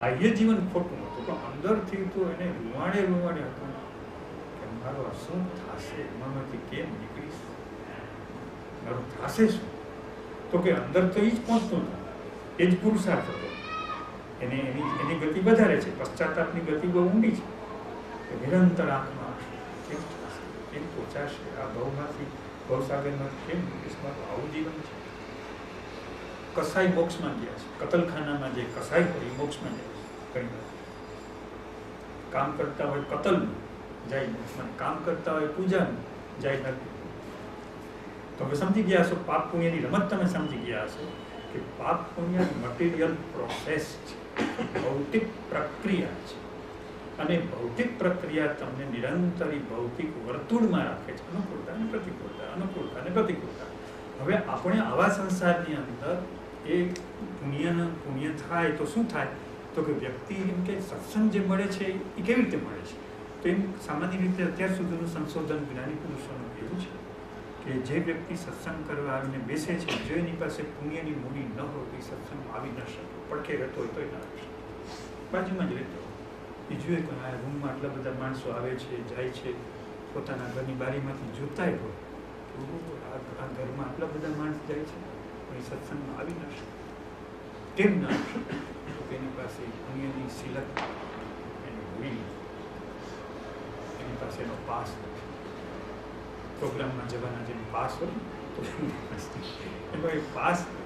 બાહ્ય જીવન ખોટું હતું, પણ અંદરથી તો એને રૂવાડે હતું કે મારો શું થશે, એમાંથી કેમ નીકળીશ, મારું થશે શું? તો કે અંદર તો એ જ પહોંચતું હતું, એ જ પુરુષાર્થ હતો. એની ગતિ વધારે છે, પશ્ચાતાપની ગતિ બહુ ઊંડી છે. કે નિરંતર આંખમાં કેમ થશે, કેમ પહોંચાશે, આ ભવમાંથી ભવસાગરમાં કેમ નીકળીશ, મારું આવું જીવન છે. કસાઈ મોક્ષમાં ગયા છે, કતલખાનામાં જે કસાઈ હોય એ મોક્ષમાં જાય છે. ઘણી વાર કામ કરતા હોય કતલનું જાય મોક્ષમાં, કામ કરતા હોય પૂજાનું જાય નથી. તમે સમજી ગયા હશો, પાપ પુણ્યની રમત તમે સમજી ગયા હશો કે પાપ પુણ્ય મટીરિયલ પ્રોસેસ છે, ભૌતિક પ્રક્રિયા છે. અને ભૌતિક પ્રક્રિયા તમને નિરંતર ભૌતિક વર્તુળમાં રાખે છે, અનુકૂળતા અને પ્રતિકૂળતા, અનુકૂળતા અને પ્રતિકૂળતા. હવે આપણે આવા સંસારની અંદર એ પુણ્ય થાય તો શું થાય? તો કે વ્યક્તિ એમ કે સત્સંગ જે મળે છે એ કેવી રીતે મળે છે? તો એમ સામાન્ય રીતે અત્યાર સુધીનું સંશોધન જ્ઞાની પુરુષોનું એવું છે કે જે વ્યક્તિ સત્સંગ કરવા આવીને બેસે છે, જો એની પાસે પુણ્યની મૂડી ન હોય તો સત્સંગમાં આવી ન શકે. પડખે રહેતો હોય તોય ના આવી શકે, બાજુમાં જ રહેતો હોય. એ જોઈએ કે આ રૂમમાં આટલા બધા માણસો આવે છે, જાય છે, પોતાના ઘરની બારીમાંથી જોતાય હોય આ ઘરમાં આટલા બધા માણસ જાય છે, પણ એ સત્સંગમાં આવી ન શકે. કેમ ના આવી શકે? તો એની પાસે પુણ્યની સિલક, એની મૂડી, એની પાસે એનો પાસ નથી. પ્રોગ્રામમાં જવાના જેનો પાસ હોય તો એનો એક પાસ નથી.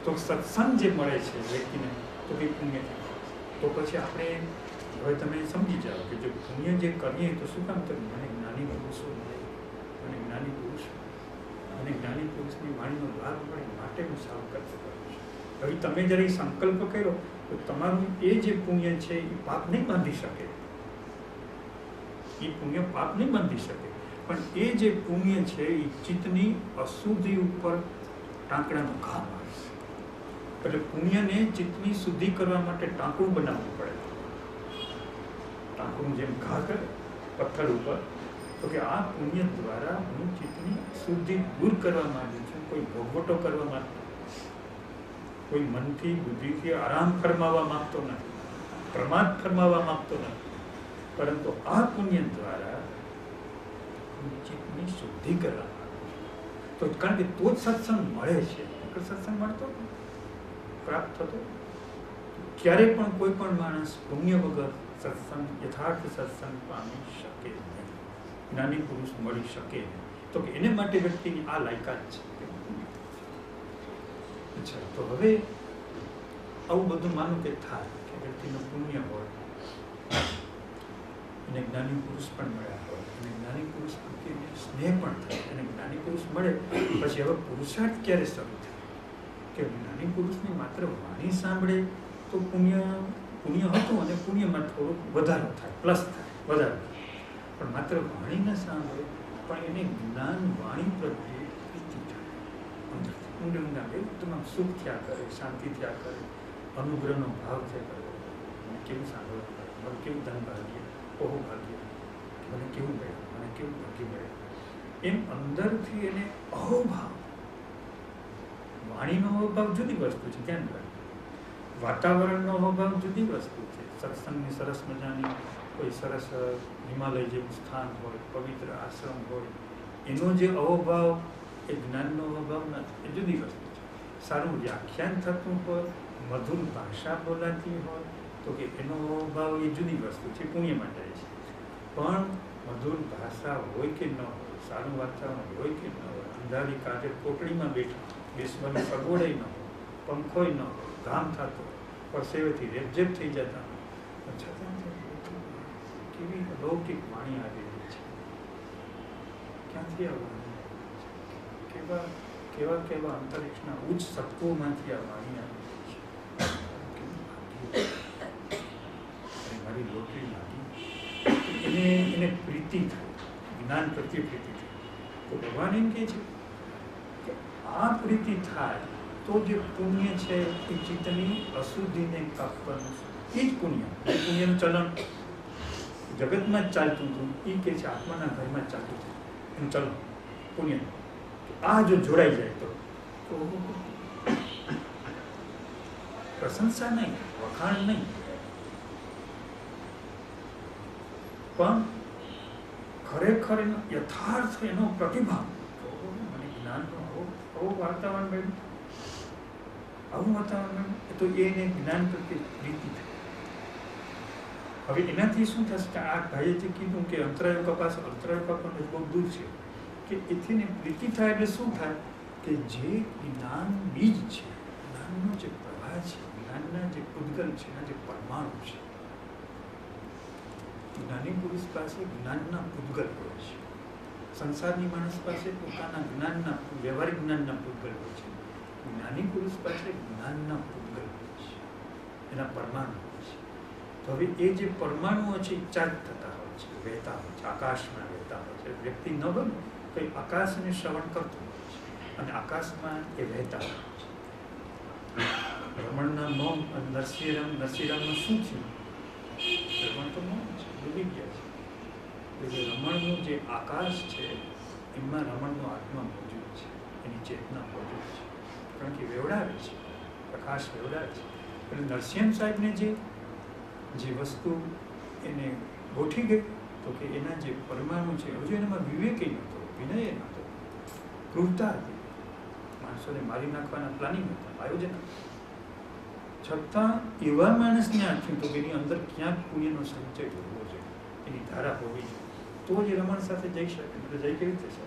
તો સત્સંગ જે મળે છે વ્યક્તિને તો એ પુણ્ય થાય. તો પછી આપણે હવે તમે સમજી જાઓ કે જો પુણ્ય જે કરીએ તો શું કામ કરીએ? મને જ્ઞાની પુરુષો મળે, મને જ્ઞાની પુરુષ, મને જ્ઞાની પુરુષની વાણીનો લાભ મળે, માટે હું સારું કરતો કરું છું. હવે તમે જ્યારે સંકલ્પ કર્યો તો તમારું એ જે પુણ્ય છે એ પાપ નહીં બાંધી શકે, એ પુણ્ય પાપ નહીં બાંધી શકે. પણ એ જે પુણ્ય છે એ ચિત્તની અશુદ્ધિ ઉપર ટાંકડાનો ઘા મારે છે. એટલે પુણ્યને ચિત્તની શુદ્ધિ કરવા માટે ટાંકણું બનાવવું પડે. ટાંકણું જેમ ઘા કરે પથ્થર ઉપર, તો કે આ પુણ્ય દ્વારા હું ચિત્તની શુદ્ધિ દૂર કરવા માંગુ છું. કોઈ ભોગવટો કરવા માંગતો, કોઈ મનથી બુદ્ધિથી આરામ ફરમાવવા માંગતો નથી, પ્રમાદ ફરમાવવા માંગતો નથી, પરંતુ આ પુણ્ય દ્વારા ચિત્તની શુદ્ધિ કરવા માંગુ છું. તો કારણ કે તો જ સત્સંગ મળે છે. સત્સંગ મળતો પ્રાપ્ત થતો ક્યારે પણ કોઈ પણ માણસ પુણ્ય વગર સત્સંગ, યથાર્થ સત્સંગ પામી શકે નહીં, જ્ઞાની પુરુષ મળી શકે નહીં. તો કે એને માટે વ્યક્તિની આ લાયકાત છે. અચ્છા, તો હવે આવું બધું માનું કે થાય કે વ્યક્તિનું પુણ્ય હોય, અને જ્ઞાની પુરુષ પણ મળ્યા હોય, અને જ્ઞાની પુરુષ પ્રત્યે સ્નેહ પણ થાય, અને જ્ઞાની પુરુષ મળે પછી હવે પુરુષાર્થ ક્યારે શરૂ થાય? કે જ્ઞાની પુરુષની માત્ર વાણી સાંભળે તો પુણ્ય હતું, અને પુણ્યમાં થોડુંક વધારો થાય, પ્લસ થાય, વધારો થાય. પણ માત્ર વાણી ન સાંભળે પણ એને જ્ઞાન વાણી પ્રત્યે પ્રીતિ થાય, ઊંડે ઊંડા એકદમ સુખ થયા કરે, શાંતિ થયા કરે, અનુગ્રહનો ભાવ થયા કરે. મને કેવું સાંભળવા મળે, મને કેવું ધન ભાગ્ય, બહુ ભાગ્ય, મને કેવું મળ્યું, મને કેવું ભાગ્ય મળ્યું, એમ અંદરથી એને અહોભાવ. વાણીનો અહોભાવ જુદી વસ્તુ છે, ધ્યાન રાખો. વાતાવરણનો અભાવ જુદી વસ્તુ છે. સત્સંગની સરસ મજાની કોઈ સરસ હિમાલય જેવું સ્થાન હોય, પવિત્ર આશ્રમ હોય, એનો જે અહોભાવ એ જ્ઞાનનો અભાવ નથી, એ જુદી વસ્તુ છે. સારું વ્યાખ્યાન થતું હોય, મધુર ભાષા બોલાતી હોય તો કે એનો અભાવ એ જુદી વસ્તુ છે, પુણ્યમાં જાય છે. પણ મધુર ભાષા હોય કે ન હોય, સારું વાતાવરણ હોય કે ન હોય, અંધારી કાજે કોટડીમાં બેસવાની સગવડે ન હોય, પંખોય ન હોય, ધામ થતો પરસેવેથી રેપઝેપ થઈ જતા, છતાં કેવી અલૌકિક વાણી આવી રહી છે. ક્યાંથી આ વાણી કેવા કેવા કેવા અંતરિક્ષના ઉચ્ચ સત્વોમાંથી આ વાણી આવી રહી છે. મારી લોટરી લાગી, એને પ્રીતિ થાય, જ્ઞાન પ્રત્યે પ્રીતિ થાય. તો ભગવાન એમ કહે છે કે આ પ્રીતિ થાય તો જે પુણ્ય છે એ ચિત્તની અશુદ્ધિને કાપવાનું એ જ પુણ્ય. એ પુણ્યનું ચલણ જગતમાં જ ચાલતું હતું, એ કે છે આત્માના ઘરમાં જ ચાલતું હતું એનું ચલણ પુણ્ય. આ જો જોડાઈ જાય તો પ્રશંસા નહીં, વખાણ નહીં, પણ ખરેખર એનો યથાર્થ એનો પ્રતિભાવ. મને જ્ઞાનનો આવું વાતાવરણ મળ્યું, આવું વાતાવરણ મળ્યું, તો એને જ્ઞાન પ્રત્યે પ્રીતિ થઈ. હવે એનાથી શું થશે કે આ ભાઈએ જે કીધું કે અંતરાયો કપાસ, અંતરાયો કપાસ બહુ દૂર છે, કે એથી ને પ્રીતિ થાય એટલે શું થાય કે જે જ્ઞાન બીજ છે, જ્ઞાનનો જે પ્રવાહ છે, જ્ઞાનના જે ઉદ્ગલ છે, એના જે પરમાણુ છે, જ્ઞાની પુરુષ પાસે જ્ઞાનના ઉદ્ગલ હોય છે. સંસારની માણસ પાસે પોતાના જ્ઞાનના વ્યવહારિક જ્ઞાનના ઉદ્ગલ હોય છે. જ્ઞાની પુરુષ પાસે જ્ઞાનના ઉદ્ગલ હોય છે, એના પરમાણુ હોય છે. તો હવે એ જે પરમાણુઓ છે ચાર્જ થતા હોય છે, વહેતા હોય છે, આકાશમાં વહેતા હોય છે. વ્યક્તિ ન બને તો એ આકાશને શ્રવણ કરતો હોય છે અને આકાશમાં એ વહેતા હોય છે. રમણના મૌન અને નરસિંહરામનું શું છે? રમણ તો મૌન છે, ડૂબી ગયા છે. એટલે રમણનું જે આકાશ છે એમાં રમણનો આત્મા મોજૂદ છે, એની ચેતના મોજૂદ છે, કારણ કે વેવડાવે છે, પ્રકાશ વેવડાવે છે. એટલે નરસિંહ સાહેબને જે વસ્તુ એને ગોઠી ગઈ તો કે એના જે પરમાણુ છે, હજુ એનામાં વિવેક નહોતો, વિનય નહોતો, ક્રૂરતા હતી, માણસોને મારી નાખવાના પ્લાનિંગ હતા, આયોજન. છતાં એવા માણસને આંખ્યું તો એની અંદર ક્યાંક પુણ્યનો સંચય હોવો જોઈએ, એની ધારા હોવી જોઈએ, તો જ રમણ સાથે જઈ શકે. એટલે જઈ કેવી રીતે શકે?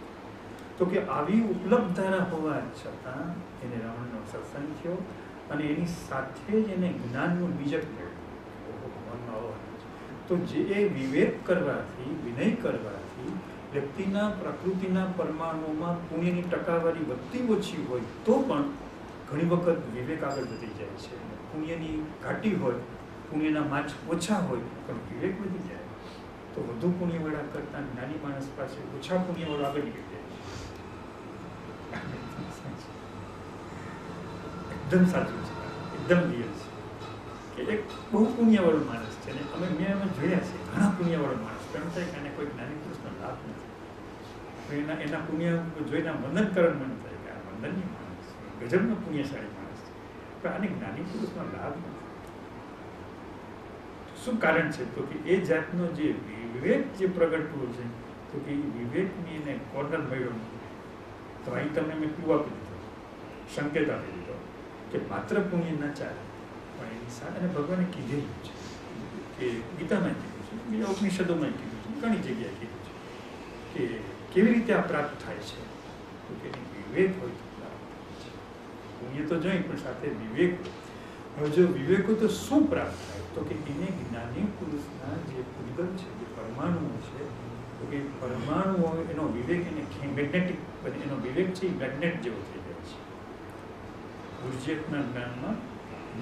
તો કે આવી ઉપલબ્ધ ધારા હોવા છતાં એને રમણનો સત્સંગ થયો અને એની સાથે જ એને જ્ઞાનનું બીજક મળ્યું. તો જે એ વિવેક કરવાથી, વિનય કરવાથી વ્યક્તિના પ્રકૃતિના પરમાણુમાં પુણ્યની ટકાવારી વધતી ઓછી હોય તો પણ ઘણી વખત વિવેક આગળ વધી જાય છે. પુણ્યની ઘાટી હોય, પુણ્યના માર્ચ ઓછા હોય પણ વિવેક વધી જાય તો વધુ પુણ્યવાળા કરતા નાની માણસ પાસે ઓછા પુણ્યવાળો આગળ નીકળી જાય છે. એકદમ સાચું છે, એકદમ રિયલ છે કે એક બહુ પુણ્યવાળો માણસ છે ને મેં જોયા છે ઘણા પુણ્યવાળો માણસ પણ થાય કે એને કોઈ જ્ઞાની પુરુષનો લાભ નથી. એના પુણ્ય જોઈને વંદન કરવાનું મન થાય કે આ વંદનની માણસ, ગજબનો પુણ્યશાળી માણસ છે, પણ આને જ્ઞાની પુરુષનો લાભ નથી. શું કારણ છે? તો કે એ જાતનો જે વિવેક જે પ્રગટવું છે તો કે એ વિવેકની એને કોર્નર મળ્યો નથી. તો અહીં તમને મેં ક્લુ આપી દીધો, સંકેત આપી દીધો કે માત્ર પુણ્ય ના ચાલે, પણ એની સાથે ભગવાને કીધેલું છે કે ગીતામાં કીધું છે, બીજા ઉપનિષદોમાં કીધું છે, ઘણી જગ્યાએ કીધું છે કે કેવી રીતે આ પ્રાપ્ત થાય છે. તો કે વિવેક હોય તો પ્રાપ્ત થાય છે. પુણ્ય તો જોઈ પણ સાથે વિવેક. હવે જો વિવેક હોય તો શું પ્રાપ્ત થાય? તો કે એને જ્ઞાની પુરુષના જે ઉદ્ગલ છે, જે પરમાણુઓ છે, તો કે પરમાણુઓ એનો વિવેક એને મેગ્નેટિક બને, એનો વિવેક છે એ મેગ્નેટ જેવો થઈ જાય છે. ગુરજીએફના જ્ઞાનમાં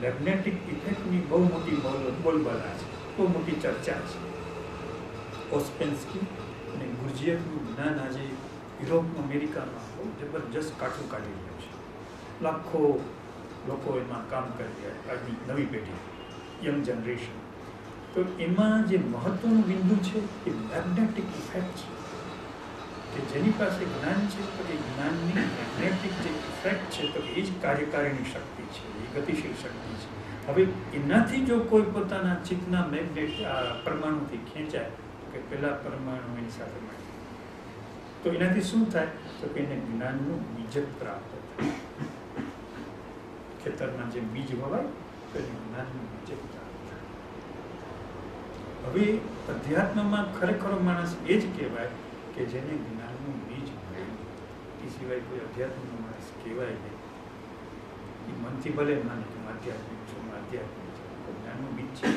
મેગ્નેટિક ઇફેક્ટની બહુ મોટી બોલબાલા છે, બહુ મોટી ચર્ચા છે. ઓસ્પેન્સ્કી અને ગુરજીએફનું જ્ઞાન આજે યુરોપ, અમેરિકામાં બહુ જબરજસ્ત કાઠું કાઢી રહ્યું છે. લાખો લોકો એમાં કામ કરી રહ્યા, આજની નવી પેઢી, યંગ જનરેશન. તો એમાં જે મહત્વનું બિંદુ છે એ મેગ્નેટિક ઇફેક્ટ છે કે જેની પાસે જ્ઞાન છે તો એ જ્ઞાનની મેગ્નેટિક જે ઇફેક્ટ છે તો એ જ કાર્યકારીણી શક્તિ છે, એ ગતિશીલ શક્તિ છે. હવે એનાથી જો કોઈ પોતાના ચિત્તના મેગ્નેટ પરમાણુથી ખેંચાય તો કે પેલા પરમાણુ એની સાથે મળે તો એનાથી શું થાય? તો કે એને જ્ઞાનનું બીજક પ્રાપ્ત થાય. ખેતરમાં જે બીજ વવાય તો એને જ્ઞાનનું બીજક પ્રાપ્ત થાય. હવે અધ્યાત્મમાં ખરેખર માણસ એ જ કહેવાય કે જેને જ્ઞાનનું બીજ મળ્યું, એ સિવાય કોઈ અધ્યાત્મનો માણસ કહેવાય નહીં. એ મનથી ભલે માને કે આધ્યાત્મિક છું, આધ્યાત્મિક છું, જ્ઞાનનું બીજ છે.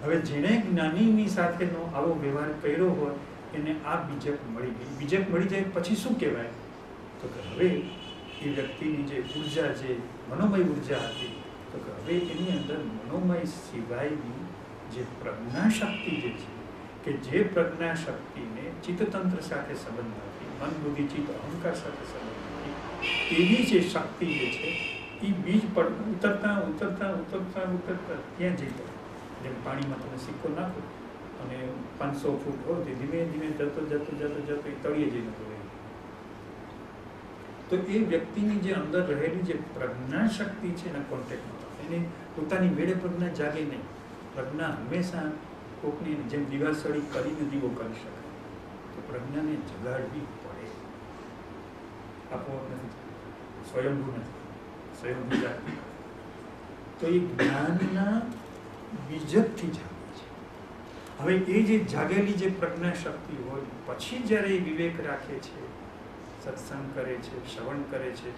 હવે જેણે જ્ઞાનીની સાથેનો આવો વ્યવહાર કર્યો હોય એને આ બીજક મળી ગઈ. બીજક મળી જાય પછી શું કહેવાય? તો કે હવે એ વ્યક્તિની જે ઉર્જા, જે મનોમય ઉર્જા હતી, તો કે હવે એની અંદર મનોમય સિવાયની જે પ્રજ્ઞાશક્તિ જે છે, કે જે પ્રજ્ઞાશક્તિને ચિત્તતંત્ર સાથે સંબંધ નથી, મન, બુદ્ધિ, ચિત્ત, અહંકાર સાથે સંબંધ નથી, એવી જે શક્તિ જે છે એ બીજ પર ઉતરતા ઉતરતા ઉતરતા ઉતરતા ત્યાં જઈ પડે. જેમ પાણીમાં તમે સિક્કો નાખો અને 500 ફૂટ હોય તે ધીમે ધીમે જતો જતો જતો જતો એ તળિયે જઈને પડે. તો તો એ વ્યક્તિની જે અંદર રહેલી જે પ્રજ્ઞા શક્તિ છે એના કોન્ટેક્ટમાં એને પોતાની વેળે પ્રજ્ઞા જાગે નહીં. પ્રજ્ઞા હંમેશા કોકની જેમ દિવાસળી કરીને દીવો કરી શકાય, તો પ્રજ્ઞાને જગાડવી પડે. આપોઆપ નથી, સ્વયંભૂ નથી, સ્વયંભૂ જાગવી. તો એ જ્ઞાનના બીજકથી જાગે છે. હવે એ જે જાગેલી જે પ્રજ્ઞા શક્તિ હોય પછી જ્યારે એ વિવેક રાખે છે, સત્સંગ કરે છે, શ્રવણ કરે છે,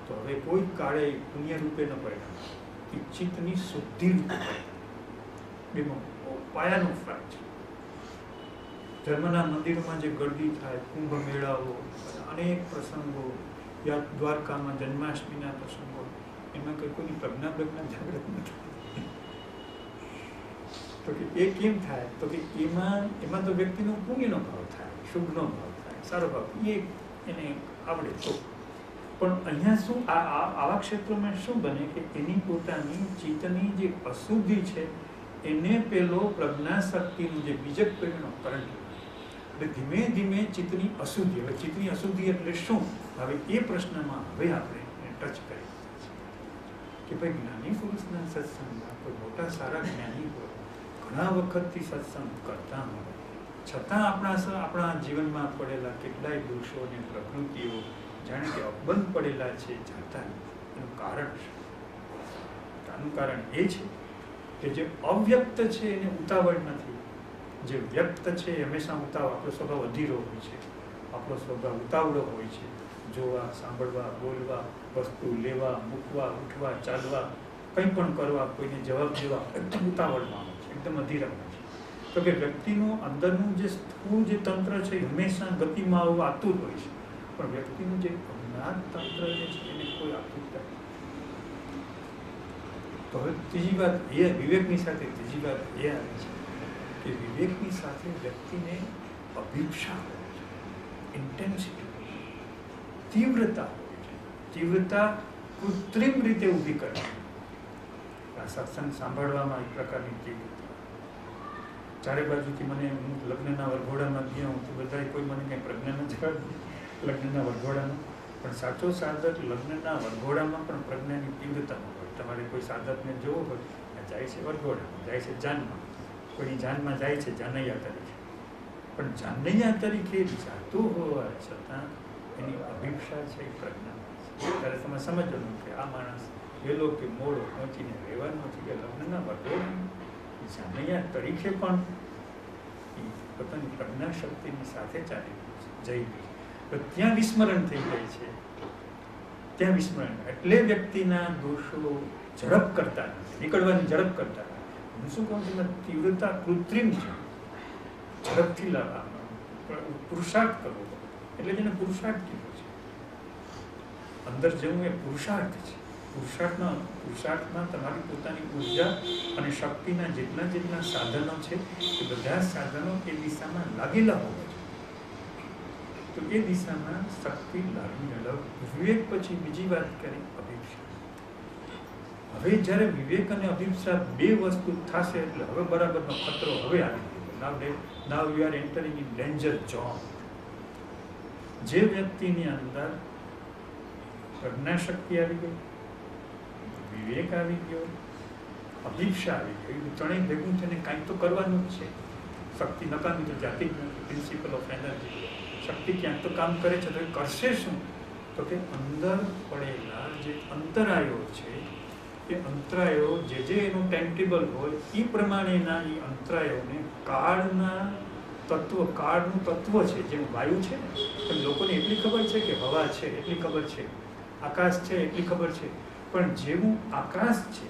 તો હવે કોઈ કાળે પુણ્ય રૂપે ન પરિણામ, એ ચિત્તની શુદ્ધિ રૂપે એમાં પાયાનો ફરક છે. ધર્મના મંદિરોમાં જે ગરદી થાય, કુંભ મેળાઓ, અનેક પ્રસંગો, યા દ્વારકામાં જન્માષ્ટમીના પ્રસંગો, એમાં કોઈની પ્રજ્ઞા જાગૃત નથી. તો કે એ કેમ થાય? તો કે એમાં તો વ્યક્તિનો પુણ્યનો ભાવ થાય, શુભનો ભાવ થાય, સારો ભાવ, એ એને આવડે તો. પણ અહીંયા શું આવા ક્ષેત્રોમાં શું બને કે એની પોતાની ચિત્તની જે અશુદ્ધિ છે એને પેલો પ્રજ્ઞા શક્તિનું જે બીજક પેઢીનો કરંટ, એટલે ધીમે ધીમે ચિત્તની અશુદ્ધિ. હવે ચિત્તની અશુદ્ધિ એટલે શું? હવે એ પ્રશ્નમાં હવે આપણે ટચ કરીએ કે ભાઈ જ્ઞાની પુરુષના સત્સંગમાં કોઈ મોટા સારા જ્ઞાની હોય, ઘણા વખતથી સત્સંગ કરતા હોય, છતાં આપણા જીવનમાં પડેલા કેટલાય દોષો અને પ્રકૃતિઓ જાણે કે અકબંધ પડેલા છે, જાતા એનું કારણ છે. આનું કારણ એ છે કે જે અવ્યક્ત છે એને ઉતાવળ નથી, જે વ્યક્ત છે એ હંમેશા ઉતાવળ. આપણો સ્વભાવ અધીરો હોય છે, આપણો સ્વભાવ ઉતાવળો હોય છે. જોવા, સાંભળવા, બોલવા, વસ્તુ લેવા, મૂકવા, ઉઠવા, ચાલવા, કંઈ પણ કરવા, કોઈને જવાબ દેવા એકદમ ઉતાવળમાં હોય છે, એકદમ અધીરામાં છે. તો કે વ્યક્તિનું અંદરનું જે સ્થૂળ જે તંત્ર છે હંમેશા ગતિમાં આવું આતુર હોય છે, પણ વ્યક્તિનું જે જ્ઞાન તંત્ર જે છે એને કોઈ આતુરતા. તો હવે ત્રીજી વાત એ વિવેકની સાથે ત્રીજી વાત એ આવે છે કે વિવેકની સાથે વ્યક્તિને અભિપ્સા હોય છે, ઇન્ટેન્સિટી, તીવ્રતા હોય છે. તીવ્રતા કૃત્રિમ રીતે ઊભી કરવાની. આ સત્સંગ સાંભળવામાં એક પ્રકારની તીવ્રતા. ચારે બાજુથી મને હું લગ્નના વરઘોડામાં ગયો તો બધાએ કોઈ મને કંઈ પ્રજ્ઞા ન જગાડી લગ્નના વરઘોડામાં. પણ સાચો સાધક લગ્નના વરઘોડામાં પણ પ્રજ્ઞાની તીવ્રતામાં હોય. તમારે કોઈ સાધકને જોવો હોય, જાય છે વરઘોડામાં, જાય છે જાનમાં, કોઈની જાનમાં જાય છે જાનૈયા તરીકે. પણ જાનૈયા તરીકે જાતું હોવા છતાં એની અભિપ્સા છે એ પ્રજ્ઞા. ત્યારે તમે સમજવાનું કે આ માણસ વહેલો કે મોડો પહોંચીને રહેવાનું નથી, કે લગ્નના વરઘોડામાં જાનૈયા તરીકે પણ પોતાની પ્રજ્ઞા શક્તિની સાથે ચાલી જઈ ગઈ. તો ત્યાં વિસ્મરણ થઈ જાય છે, ત્યાં વિસ્મરણ. એટલે વ્યક્તિના દોષો ઝડપ કરતા નથી, નીકળવાની ઝડપ કરતા નથી. હું શું કહું છું, તીવ્રતા કૃત્રિમ છે, ઝડપથી લાવવાનો પુરુષાર્થ કરવો એટલે જેને પુરુષાર્થ કીધો છે. અંદર જવું એ પુરુષાર્થ છે. પુરુષાર્થમાં તમારી પોતાની ઉર્જા અને શક્તિના જેટલા સાધનો છે એ બધા સાધનો એ દિશામાં લાગેલા હોવા જોઈએ. તો એ દિશામાં શક્તિ લાગીને વિવેક પછી બીજી વાત કરી અભિપ્સા. હવે જ્યારે વિવેક અને અભિપ્સા બે વસ્તુ થશે એટલે હવે બરાબરનો ખતરો હવે આવી ગયો. Now you are entering in danger zone. જે વ્યક્તિની અંદર પ્રજ્ઞા શક્તિ આવી ગઈ, વિવેક આવી ગયો, અભિપ્સા આવી ગઈ, ત્રણેય ભેગું થઈને કાંઈક તો કરવાનું જ છે. શક્તિ નકામી તો જાતી જ નથી, પ્રિન્સિપલ ઓફ એનર્જી. શક્તિ ક્યાંક તો કામ કરે છે, તો એ કરશે શું? તો કે અંદર પડેલા જે અંતરાયો છે એ અંતરાયો જે એનું ટાઈમટેબલ હોય એ પ્રમાણેના એ અંતરાયોને કાળનું તત્વ છે. જેમ વાયુ છે ને, પણ લોકોને એટલી ખબર છે કે હવા છે, એટલી ખબર છે, આકાશ છે એટલી ખબર છે, પણ જેવું આકાશ છે,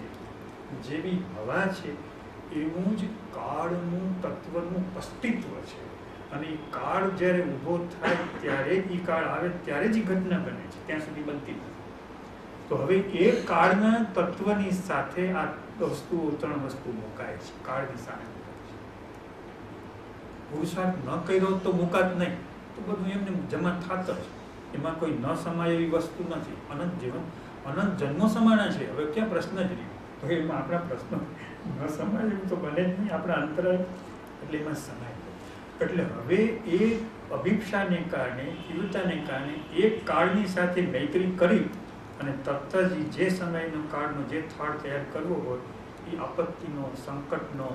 જેવી હવા છે, એવું જ કાળનું તત્વનું અસ્તિત્વ છે. અને એ કાળ જ્યારે ઊભો થાય ત્યારે એ કાળ આવે ત્યારે જ એ ઘટના બને છે, ત્યાં સુધી બનતી નથી. તો હવે એ કાળના તત્વની સાથે આ ત્રણ વસ્તુ મુકાય છે, કાળની સામે મુકાય છે. પુરુષાર્થ ન કર્યો તો મુકાત નહીં, તો બધું એમને જમા થાત જ. એમાં કોઈ ન સમાય એવી વસ્તુ નથી. અનંત જીવન, અનંત જન્મો સમાના છે. હવે ક્યાં પ્રશ્ન જ રહ્યો? તો એમાં આપણા પ્રશ્નો ન સમાય એવું તો બને જ નહીં. આપણા અંતરાય એટલે એમાં સમાય. એટલે હવે એ અભિપ્સાને કારણે, તીવ્રતાને કારણે એ કાળની સાથે મૈત્રી કરી અને તરત જ જે સમયનો કાળનો જે થાળ તૈયાર કરવો હોય એ આપત્તિનો, સંકટનો,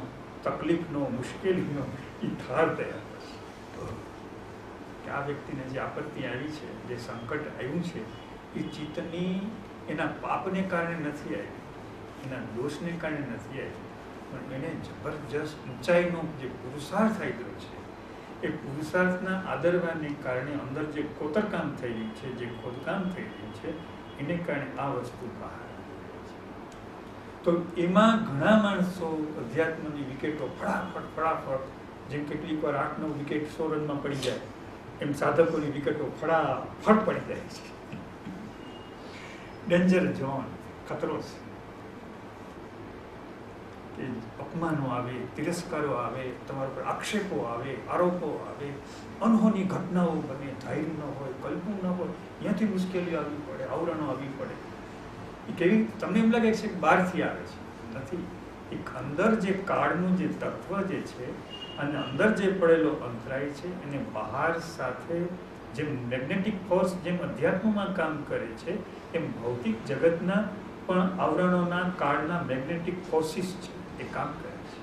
તકલીફનો, મુશ્કેલીનો એ થાળ તૈયાર કરશે. કે આ વ્યક્તિને જે આપત્તિ આવી છે, જે સંકટ આવ્યું છે, એ ચિત્તની એના પાપને કારણે નથી આવી, એના દોષને કારણે નથી આવી, પણ એને જબરજસ્ત ઊંચાઈનો જે પુરુષાર્થ આવ્યો છે, એ પુરુષાર્થના આદરવાને કારણે અંદર જે કોતરકામ થઈ રહ્યું છે, જે ખોદકામ થઈ રહ્યું છે, એને કારણે આ વસ્તુ બહાર આવી છે. તો એમાં ઘણા માણસો અધ્યાત્મની વિકેટો ફટાફટ, જેમ કેટલીક વાર 8-9 વિકેટ 100 રનમાં પડી જાય, એમ સાધકોની વિકેટો ફટાફટ પડી જાય છે. ડેન્જર ઝોન, ખતરો છે. કે અપમાનો આવે, તિરસ્કારો આવે, તમારા પર આક્ષેપો આવે, આરોપો આવે, અનહોની ઘટનાઓ બને, ધૈર્ય ન હોય, કલ્પનું ન હોય, અહીંયાથી મુશ્કેલીઓ આવી પડે, આવરણો આવી પડે. એ કેવી તમને એમ લાગે છે કે બહારથી આવે છે? નથી. એક અંદર જે કાળનું જે તત્વ જે છે અને અંદર જે પડેલો અંતરાય છે, એને બહાર સાથે જેમ મેગ્નેટિક ફોર્સ જેમ અધ્યાત્મમાં કામ કરે છે, એમ ભૌતિક જગતના પણ આવરણોના કાળના મેગ્નેટિક ફોર્સિસ છે, એ કામ કરે છે.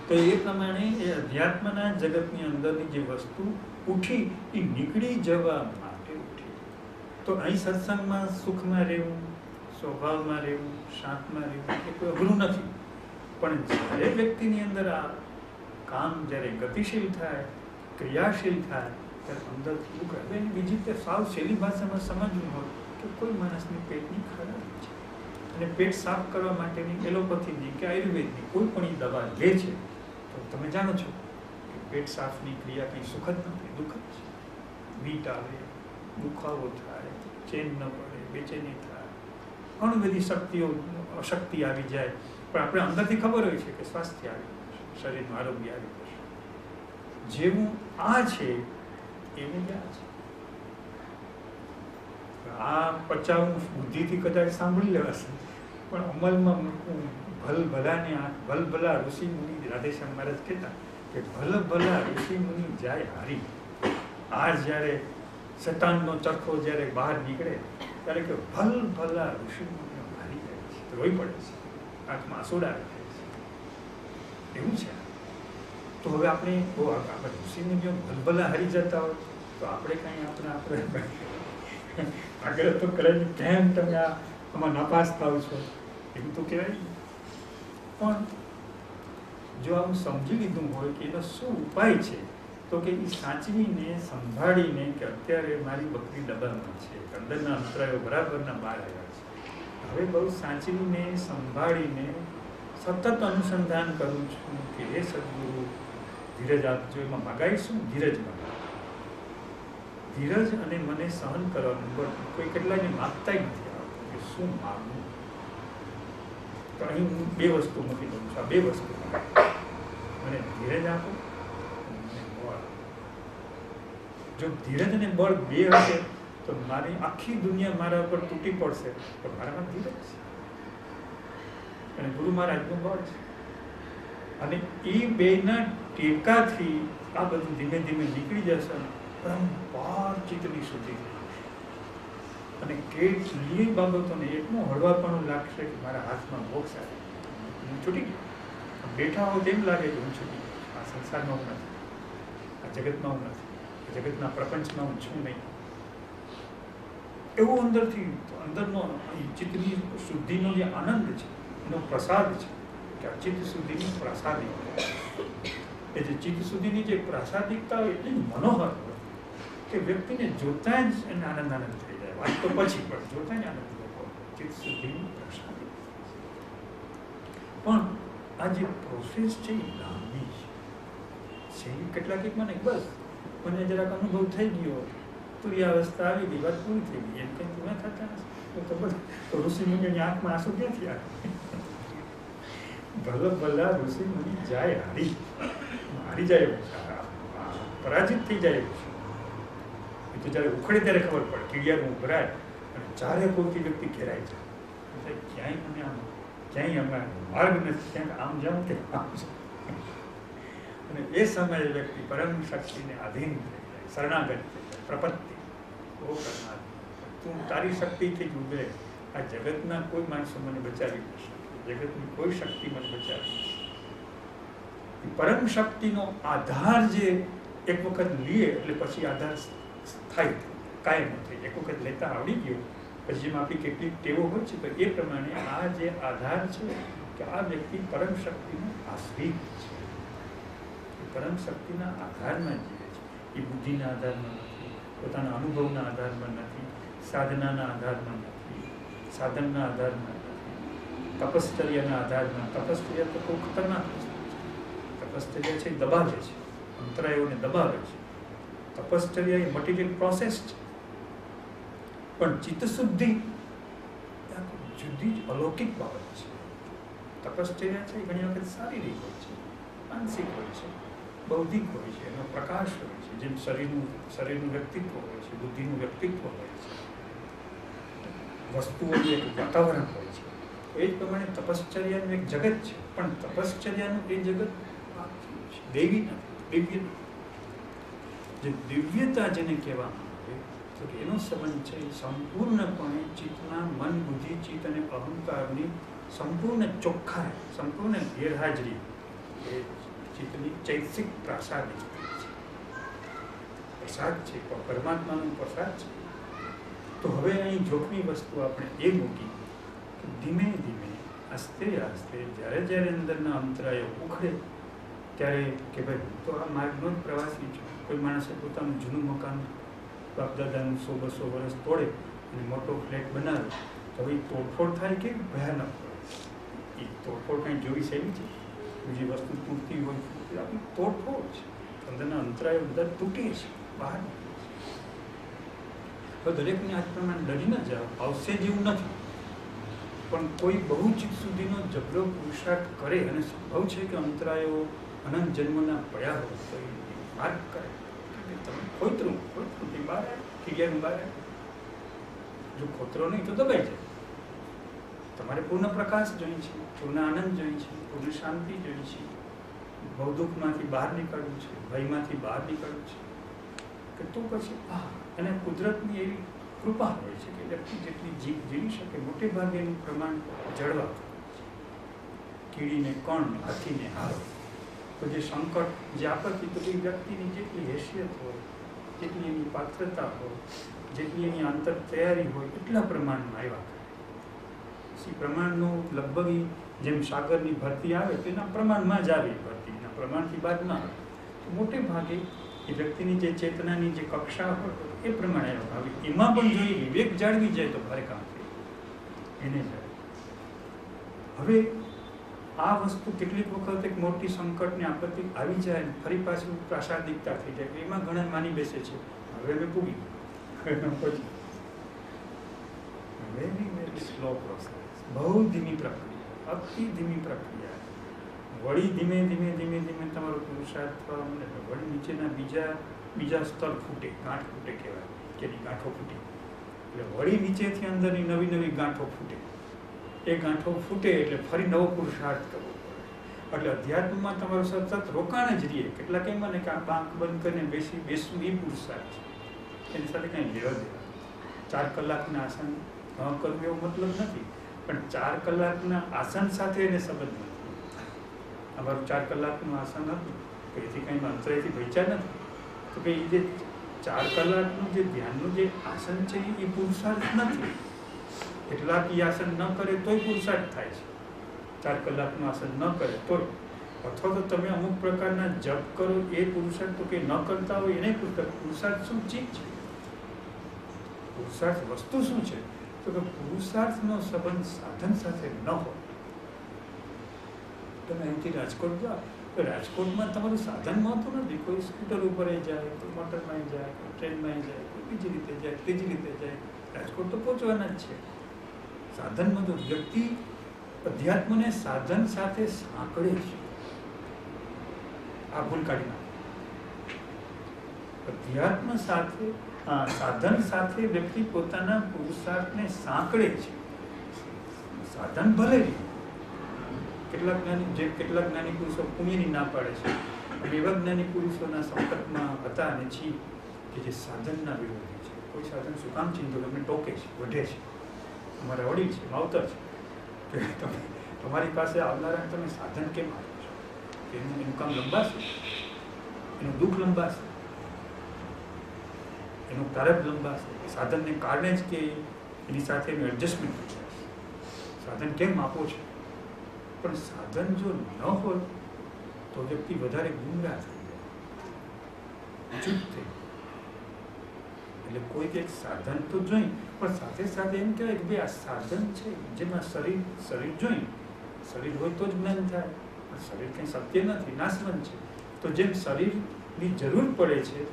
તો એ પ્રમાણે એ અધ્યાત્મના જગતની અંદરની જે વસ્તુ ઉઠી એ નીકળી જવા માટે ઉઠી. તો અહીં સત્સંગમાં સુખમાં રહેવું, સ્વભાવમાં રહેવું, શાંતમાં રહેવું એ કોઈ અઘરું નથી. પણ જ્યારે વ્યક્તિની અંદર આ કામ જ્યારે ગતિશીલ થાય, ક્રિયાશીલ થાય, ત્યારે અંદરથી દુઃખ આવે. બીજી રીતે સાવ સહેલી ભાષામાં સમજવું હોય કે કોઈ માણસની પેટની ખરાબી છે અને પેટ સાફ કરવા માટેની એલોપેથીની કે આયુર્વેદની કોઈ પણ એ દવા લે છે, તો તમે જાણો છો કે પેટ સાફની ક્રિયા કંઈ સુખદ નથી, દુઃખદ છે. વીટ આવે, દુખાવો થાય, ચેન ન પડે, બેચેની થાય, ઘણી બધી અશક્તિ આવી જાય, પણ આપણે અંદરથી ખબર હોય છે કે સ્વાસ્થ્ય આવી જશે, શરીરનું આરોગ્ય આવી જશે. જેવું આ છે એવું જ આ છે. આ 50 બુદ્ધિથી કદાચ સાંભળી લેવાશે, પણ અમલમાં મૂકવું ભલભલાની આંખ, ભલભલા ઋષિ મુનિ, રાધેશ્યામ મહારાજ કહેતા કે ભલભલા ઋષિ મુનિ જાય હારી. આ જ્યારે શતાનનો ચરખો જ્યારે બહાર નીકળે ત્યારે કે ભલભલા ઋષિ મુનિઓ હારી જાય છે, રોઈ પડે છે, આંખમાં આંસુડા આવી જાય છે. એવું છે. તો હવે આપણે ઋષિ મુનિઓ ભલભલા હારી જતા હોય તો આપણે કાંઈ આપણે આગળ તો કરે કેમ તમે આમાં નાપાસ થાવ છો, એવું તો કહેવાય. પણ જો આવું સમજી લીધું હોય કે એનો શું ઉપાય છે, તો કે એ સાચવીને સંભાળીને કે અત્યારે મારી બકરી ડબ્બામાં છે, અંદરના અંતરાયો બરાબરના બહાર આવ્યા છે, હવે બહુ સાચવીને સંભાળીને સતત અનુસંધાન કરું છું કે એ સદગુરુ ધીરજ આપજો. એમાં મગાવીશું ધીરજ મગાવ, ધીરજ અને મને સહન કરવાનું. કોઈ કેટલાને માગતા નથી આવતું કે શું માગવું. તો અહીં હું 2 વસ્તુ મૂકી દઉં છું. આ 2 વસ્તુ મને ધીરજ આપો, મને બળ. જો ધીરજ અને બળ 2 હશે તો મારી આખી દુનિયા મારા ઉપર તૂટી પડશે, તો મારામાં ધીરજ છે અને ગુરુ મહારાજનું બળ છે. અને એ 2ના ટેકાથી આ બધું ધીમે ધીમે નીકળી જશે પરંપાર ચિત્તની સુધી. અને કેટલી બાબતોને એટલું હળવાપણું લાગશે કે મારા હાથમાં બોક્સ આવે, હું છૂટી ગયો. બેઠા હો તેમ લાગે કે હું છૂટી ગયો. આ સંસારમાં હું નથી, આ જગતમાં હું નથી, આ જગતના પ્રપંચમાં હું છું નહીં. એવું અંદરનો ચિત્તની શુદ્ધિનો જે આનંદ છે, એનો પ્રસાદ છે કે આ ચિત્ત શુદ્ધિની પ્રાસાદિકતા. એ જે ચિત્ત શુદ્ધિની જે પ્રાસાદિકતા એટલી મનોહર હોય કે વ્યક્તિને જોતા જ એને આનંદ થઈ જાય. વાત તો પછી પણ જોતા જ આનંદ લોકો ચિત્ત શુદ્ધિની પ્રાસાદિકતા. પણ આ જે પ્રોસેસ છે એ લાંબી છે. કેટલાક એક મને બસ મને જરાક અનુભવ થઈ ગયો, તુર્યાવસ્થા આવી ગઈ, વાત પૂરી થઈ ગઈ, એમ કંઈ પૂરા થતા નથી તો બસ. તો ઋષિ મુનિની આંખમાં આંસુ ક્યાંથી આવે? ભલા ઋષિ મુનિ જાય હારી જાય એવું છે, પરાજિત થઈ જાય એવું છે. એ તો જયારે ઉખડે ત્યારે ખબર પડે, કીડિયાનું ઉભરાય અને ચારે કોઈથી વ્યક્તિ ઘેરાય છે. ક્યાંય મને આમ ક્યાંય અમારે માર્ગ નથી, ક્યાંક આમ જાઉં કે આમ જાઉં. અને એ સમયે વ્યક્તિ પરમ શક્તિને આધીન થઈ જાય, શરણાગત થઈ જાય, પ્રપત્તિ ઓ કરનાર, તું તારી શક્તિથી જ ઉભરે. આ જગતના કોઈ માણસો મને બચાવી ન શકે, જગતની કોઈ શક્તિ મને બચાવી ન શકે. પરમ શક્તિનો આધાર જે એક વખત લઈએ એટલે પછી આધાર થાય, કાયમ થઈ. એક વખત લેતા આવડી ગયો પછી જેમ આપણી કેટલીક ટેવો હોય છે, તો એ પ્રમાણે આ જે આધાર છે કે આ વ્યક્તિ પરમ શક્તિનો આશ્રિત છે, પરમ શક્તિના આધારમાં જીવે છે. એ બુદ્ધિના આધારમાં નથી, પોતાના અનુભવના આધારમાં નથી, સાધનાના આધારમાં નથી, સાધનના આધારમાં નથી, તપશ્ચર્યાના આધારમાં. તપશ્ચર્યા તો બહુ ખતરનાક વસ્તુ છે. તપશ્ચર્યા છે દબાવે છે, અંતરાયોને દબાવે છે. તપશ્ચર્યા એ મટીરિયલ પ્રોસેસ છે, પણ ચિત્તશુદ્ધિ જુદી જ અલૌકિક બાબત છે. તપશ્ચર્યા છે ઘણી વખત શારીરિક હોય છે, માનસિક હોય છે, બૌદ્ધિક હોય છે, એનો પ્રકાશ હોય છે, જેમ શરીરનું વ્યક્તિત્વ હોય છે, બુદ્ધિનું વ્યક્તિત્વ હોય છે, વસ્તુઓનું એક વાતાવરણ હોય છે. એ જ પ્રમાણે તપશ્ચર્યાનું એક જગત છે, પણ તપશ્ચર્યાનું એ જગત દૈવી નથી, દિવ્ય નથી. જે દિવ્યતા જેને કહેવામાં આવે તો એનો સંબંધ છે સંપૂર્ણપણે ચિત્તના મન, બુદ્ધિ, ચિત્ત અને અહંકારની સંપૂર્ણ ચોખ્ખાઈ, સંપૂર્ણ ગેરહાજરી એ ચિત્તની ચૈતસિક પ્રાસાદિક છે, પ્રસાદ છે, પરમાત્માનો પ્રસાદ છે. તો હવે અહીં જોખમી વસ્તુ આપણે એ મૂકી કે ધીમે ધીમે આસ્તે આસ્તે જ્યારે જ્યારે અંદરના અંતરાયો ઉખડે ત્યારે કે ભાઈ હું તો આ માર્ગનો જ પ્રવાસી છું. કોઈ માણસે પોતાનું જૂનું મકાન બાપદાદાનું 100-200 વર્ષ તોડે અને મોટો ફ્લેટ બનાવે તો હવે તોડફોડ થાય કે ભયાનક હોય. એ તોડફોડ કંઈ જોઈ સહેલી છે? બીજી વસ્તુ તૂટતી હોય એ આપણી તોડફોડ છે. અંદરના અંતરાયો બધા તૂટે છે, બહાર તો દરેકને આજ પ્રમાણે ડરી ન જાઓ, આવશે જેવું નથી. પણ કોઈ બહુ ચિત્ત સુધીનો જબરો પુરુષાર્થ કરે અને સંભવ છે કે અંતરાયો અનંત જન્મના પડ્યા હોય તો એ માર્ગ કરે. તમે ખોતરું બહાર ક્રિયાનું બહાર, જો ખોતરો નહીં તો દબાઈ જાય. તમારે પૂર્ણ પ્રકાશ જોઈએ છે, પૂર્ણ આનંદ જોઈએ છે, પૂર્ણ શાંતિ જોઈએ છે, ભવદુઃખમાંથી બહાર નીકળવું છે, ભયમાંથી બહાર નીકળવું છે કે તો પછી અને કુદરતની એવી કૃપા હોય છે કે વ્યક્તિ જેટલી જીભ જીવી શકે મોટે ભાગે એનું પ્રમાણ જળવા. કીડીને કણ, હાથીને હારો, તો જે સંકટ, જે આપત્તિ, તો એ વ્યક્તિની જેટલી હેસિયત હોય, જેટલી એની પાત્રતા હોય, જેટલી એની આંતર તૈયારી હોય એટલા પ્રમાણમાં આવ્યા કરે. પ્રમાણનું લગભગ જેમ સાગરની ભરતી આવે તેના પ્રમાણમાં જ આવે, ભરતીના પ્રમાણથી બાદ ના આવે. તો મોટે ભાગે એ વ્યક્તિની જે ચેતનાની જે કક્ષા હોય એ પ્રમાણે આવે. એમાં પણ જો વિવેક જાળવી જાય તો ભારે કામ થાય એને જાય. હવે આ વસ્તુ કેટલીક વખત એક મોટી સંકટની આપત્તિ આવી જાય ને ફરી પાછું પ્રાસાદિકતા થઈ જાય. એમાં ઘણા માની બેસે છે હવે અમે પૂગી પછી વેરી વેરી સ્લો પ્રોસેસ, બહુ ધીમી પ્રક્રિયા, અતિ ધીમી પ્રક્રિયા. વળી ધીમે ધીમે ધીમે ધીમે તમારો પુરુષાર્થ થવા મળે તો વળી નીચેના બીજા સ્તર ફૂટે, ગાંઠ ફૂટે કહેવાય કે એની ગાંઠો ફૂટે. એટલે વળી નીચેથી અંદરની નવી નવી ગાંઠો ફૂટે. એ ગાંઠો ફૂટે એટલે ફરી નવો પુરુષાર્થ કરવો પડે. એટલે અધ્યાત્મમાં તમારું સતત રોકાણ જ રહીએ. કેટલાક એમ મને કે આ આંખ બંધ કરીને બેસવું એ પુરુષાર્થ છે, એની સાથે કંઈ લેવા દેવા. 4 કલાકના આસન ન કરવું એવો મતલબ નથી, પણ 4 કલાકના આસન સાથે એને સંબંધ નથી. અમારું 4 કલાકનું આસન હતું તો એથી કંઈ અંતરાયથી ભયચા નથી. તો કે એ જે 4 કલાકનું જે ધ્યાનનું જે આસન છે એ પુરુષાર્થ નથી. કેટલાક એ આસન ન કરે તોય પુરુષાર્થ થાય છે. 4 કલાકનું આસન ન કરે તોય, અથવા તો તમે અમુક પ્રકારના જપ કરો એ પુરુષાર્થ, તો કે ન કરતા હોય એને પુરુષાર્થ શું ચીજ છે? પુરુષાર્થ વસ્તુ શું છે? તો કે પુરુષાર્થનો સંબંધ સાધન સાથે ન હોય. તમે અહીંથી રાજકોટ જાઓ તો રાજકોટમાં તમારું સાધન મહત્વ નથી. કોઈ સ્કૂટર ઉપર જાય, કોઈ મોટરમાં જાય, કોઈ ટ્રેનમાં જાય, કોઈ બીજી રીતે જાય, ત્રીજી રીતે જાય, રાજકોટ તો પહોંચવાના જ છે. સાધનમાં તો વ્યક્તિ અધ્યાત્મને સાધન સાથે સાંકળે છે. આ ભૂલ કાઢી નાખો. અધ્યાત્મ સાથે સાધન સાથે વ્યક્તિ પોતાના પુરુષાર્થને સાંકળે છે. સાધન ભલે કેટલાક જ્ઞાની પુરુષો પુણ્યની ના પાડે છે, અને એવા જ્ઞાની પુરુષોના સંપર્કમાં હતા અને છીએ કે જે સાધનના વિરોધી છે. કોઈ સાધન શું કામ ચિંતો તમને ટોકે છે, વઢે છે, અમારા વડીલ છે, માવતર છે કે તમે તમારી પાસે આવનારા તમે સાધન કેમ આપો છો? એનું કામ લંબાશે, એનું દુઃખ લંબાશે, એનું પ્રારબ્ધ લંબાશે. સાધનને કારણે જ કે એની સાથે એનું એડજસ્ટમેન્ટ થઈ જાય. સાધન કેમ આપો છો? પણ સાધન જો ન હોય તો વ્યક્તિ વધારે ગુમરાહ થઈ જાય, ચૂપ થઈ. એટલે કોઈ એક સાધન તો જોઈ, પણ સાથે સાથે એમ કહેવાય કે ભાઈ આ સાધન છે જેમાં શરીર જોઈ, શરીર હોય તો જ જ્ઞાન થાય. પણ શરીર કંઈ સત્ય નથી, નાશવંત છે. તો જેમ શરીરની જરૂર પડે છે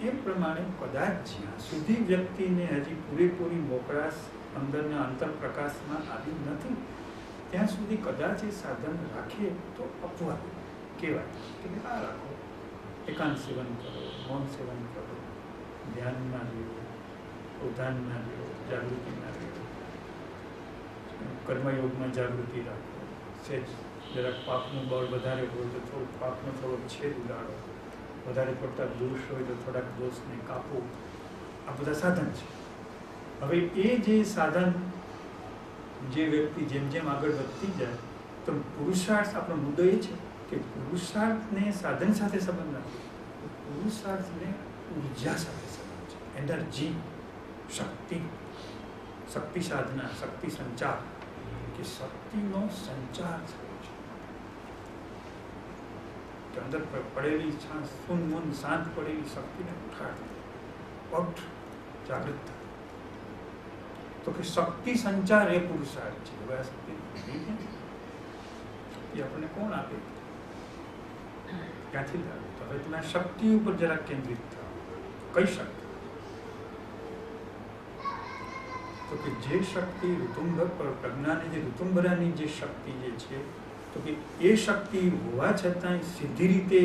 એ પ્રમાણે કદાચ જ્યાં સુધી વ્યક્તિને હજી પૂરેપૂરી મોકળાશ અંદરના અંતર પ્રકાશમાં આવી નથી ત્યાં સુધી કદાચ એ સાધન રાખીએ તો અપવાદ કહેવાય કે આ રાખો, એકાંત સેવન કરો, મૌન સેવન કરો, ધ્યાનમાં રહ્યો, ઉદાનમાં રહ્યો, જાગૃતિમાં રહ્યો, કર્મયોગમાં જાગૃતિ રાખો, સેજ જરાક પાપનું બળ વધારે હોય તો થોડુંક પાપનો થોડોક છેદ ઉડાડો, વધારે પડતા દોષ હોય તો થોડાક દોષને કાપો. આ બધા સાધન છે. હવે એ જે સાધન જે વ્યક્તિ જેમ જેમ આગળ વધતી જાય તો પુરુષાર્થ, આપણો મુદ્દો એ છે કે પુરુષાર્થને સાધન સાથે સંબંધ નથી, પુરુષાર્થને ઉર્જા સાથે સંબંધ છે. એનર્જી, શક્તિ, શક્તિ સાધના, શક્તિ સંચાર, કે શક્તિનો સંચાર થયો છે. કે અંદર પડેલી શૂન શાંત પડેલી શક્તિને ઉઠાડતી, પટ જાગૃત થાય. તો કે શક્તિ સંચાર એ પુરુષાર્થ છે. હવે આ શક્તિ આપણને કોણ આપે? ક્યાંથી લાવે? તો હવે તમે શક્તિ ઉપર જરા કેન્દ્રિત થાવ. કઈ શક્તિ? તો કે જે શક્તિ ઋતુંબર પર પ્રજ્ઞાની જે ઋતુંબરાની જે શક્તિ જે છે, તો કે એ શક્તિ હોવા છતાં સીધી રીતે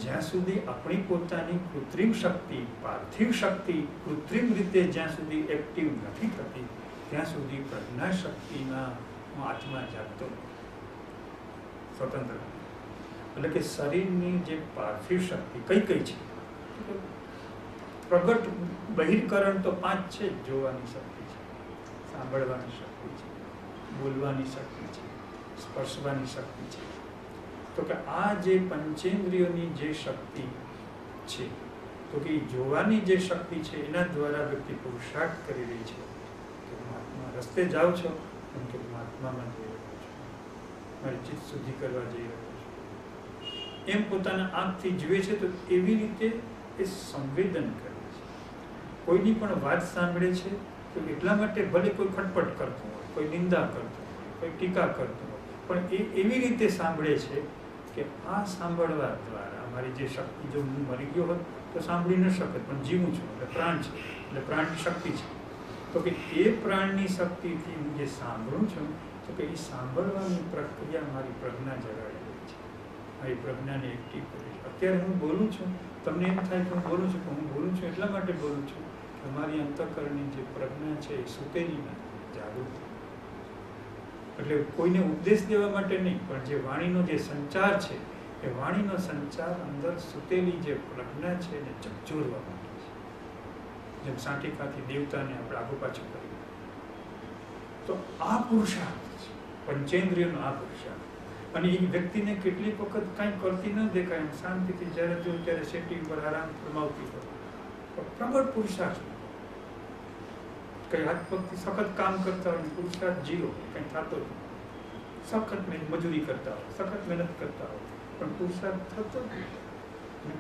જ્યાં સુધી આપણી પોતાની કૃત્રિમ શક્તિ, પાર્થિવ શક્તિ કૃત્રિમ રીતે જ્યાં સુધી એક્ટિવ નથી થતી ત્યાં સુધી પ્રજ્ઞા શક્તિના આત્મા જાગતો સ્વતંત્ર. એટલે કે શરીરની જે પાર્થિવ શક્તિ કઈ કઈ છે? પ્રગટ બહિર્કરણ તો 5 છે. જોવાની શક્તિ છે, સાંભળવાની શક્તિ છે, બોલવાની શક્તિ છે, સ્પર્શવાની શક્તિ છે. તો કે આ જે પંચેન્દ્રિયોની જે શક્તિ છે, તો કે જોવાની જે શક્તિ છે એના દ્વારા વ્યક્તિ પુરુષાર્થ કરી રહી છે કે મહાત્મા રસ્તે જાઓ છો એમ કે મહાત્મામાં જઈ રહ્યો છું, મારી ચિત્ત શુદ્ધિ કરવા જઈ રહ્યો છું, એમ પોતાના આંખથી જુએ છે. તો એવી રીતે એ સંવેદન કરે છે. કોઈની પણ વાત સાંભળે છે તો એટલા માટે ભલે કોઈ ખટપટ કરતું હોય, કોઈ નિંદા કરતું હોય, કોઈ ટીકા કરતું હોય, પણ એ એવી રીતે સાંભળે છે કે આ સાંભળવા દ્વારા મારી જે શક્તિ, જો હું મરી ગયો હોત તો સાંભળી ન શકત, પણ જીવું છું એટલે પ્રાણ છે, એટલે પ્રાણની શક્તિ છે. તો કે એ પ્રાણની શક્તિથી હું જે સાંભળું છું, તો કે એ સાંભળવાની પ્રક્રિયા મારી પ્રજ્ઞા જગાડી રહી છે, મારી પ્રજ્ઞાને એક્ટિવ કરી છે. અત્યારે હું બોલું છું, તમને એમ થાય કે હું બોલું છું, પણ હું બોલું છું એટલા માટે બોલું છું કે મારી અંતઃકરણની જે પ્રજ્ઞા છે એ સુતેલી નથી, જાગૃત. એટલે કોઈને ઉપદેશ દેવા માટે નહીં, પણ જે વાણીનો જે સંચાર છે એ વાણીનો સંચાર અંદર સુતેલી જે પ્રજ્ઞા છે એને ઝકઝોરવા માટે છે. જેમ સાંટિકાથી દેવતાને આપણે આગુ પાછું કરીએ. તો આ પુરુષાર્થ છે, પંચેન્દ્રિયનો આ પુરુષાર્થ. અને એ વ્યક્તિને કેટલીક વખત કાંઈ કરતી ન દેખાય, એમ શાંતિથી જ્યારે જોયું ત્યારે સેટિંગ પર આરામ ફરમાવતી હોય, પ્રબળ પુરુષાર્થ. કઈ હાથ પગથી સખત કામ કરતા હોય, પુરુષાર્થ જીરો, કંઈ થતો નહીં. સખત મજૂરી કરતા હોય, સખત મહેનત કરતા હોય, પણ પુરુષાર્થ થતો જ નહીં.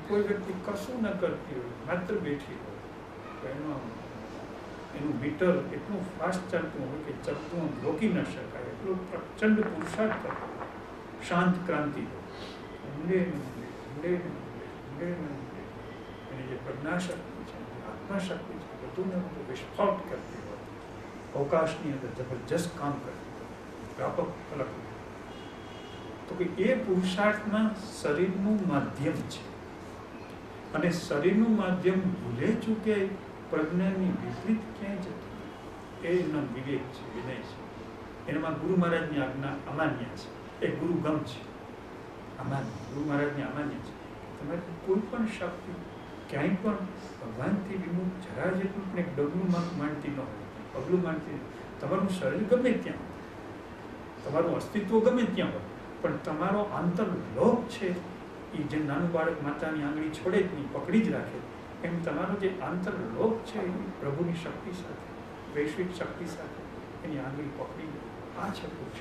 કોઈ વ્યક્તિ કશું ન કરતી હોય, માત્ર બેઠી હોય, તો એનું મીટર એટલું ફાસ્ટ ચાલતું હોય કે ચાલતું રોકી ન શકાય, એટલું પ્રચંડ પુરુષાર્થ કરતો હોય, શાંત ક્રાંતિ હોય, એની જે પ્રજ્ઞાશક્તિ છે, આત્માશક્તિ છે, બધું વિસ્ફોટ કરતી હોય, અવકાશની અંદર જબરજસ્ત કામ કરતી હોય, વ્યાપક ફલક. તો કે એ પુરુષાર્થમાં શરીરનું માધ્યમ છે, અને શરીરનું માધ્યમ ભૂલે ચૂકે પ્રજ્ઞાની વિપરીત ક્યાંય જતું એ એનો વિવેક છે, વિનય છે. એનામાં ગુરુ મહારાજની આજ્ઞા અમાન્ય છે, એ ગુરુગમ છે. આમાં ગુરુ મહારાજની આમાન્ય છે. તમારી કોઈ પણ શક્તિ ક્યાંય પણ ભગવાનથી વિમુખ જરા જેટલું પણ એક ડગલું માનતી ન હોય, પગલું માનતી. તમારું શરીર ગમે ત્યાં, તમારું અસ્તિત્વ ગમે ત્યાં હોય, પણ તમારો આંતરલોક છે એ જે નાનું બાળક માતાની આંગળી છોડે જ નહીં, પકડી જ રાખે, એમ તમારો જે આંતરલોક છે એ પ્રભુની શક્તિ સાથે, વૈશ્વિક શક્તિ સાથે એની આંગળી પકડી આ છે પુરુષ.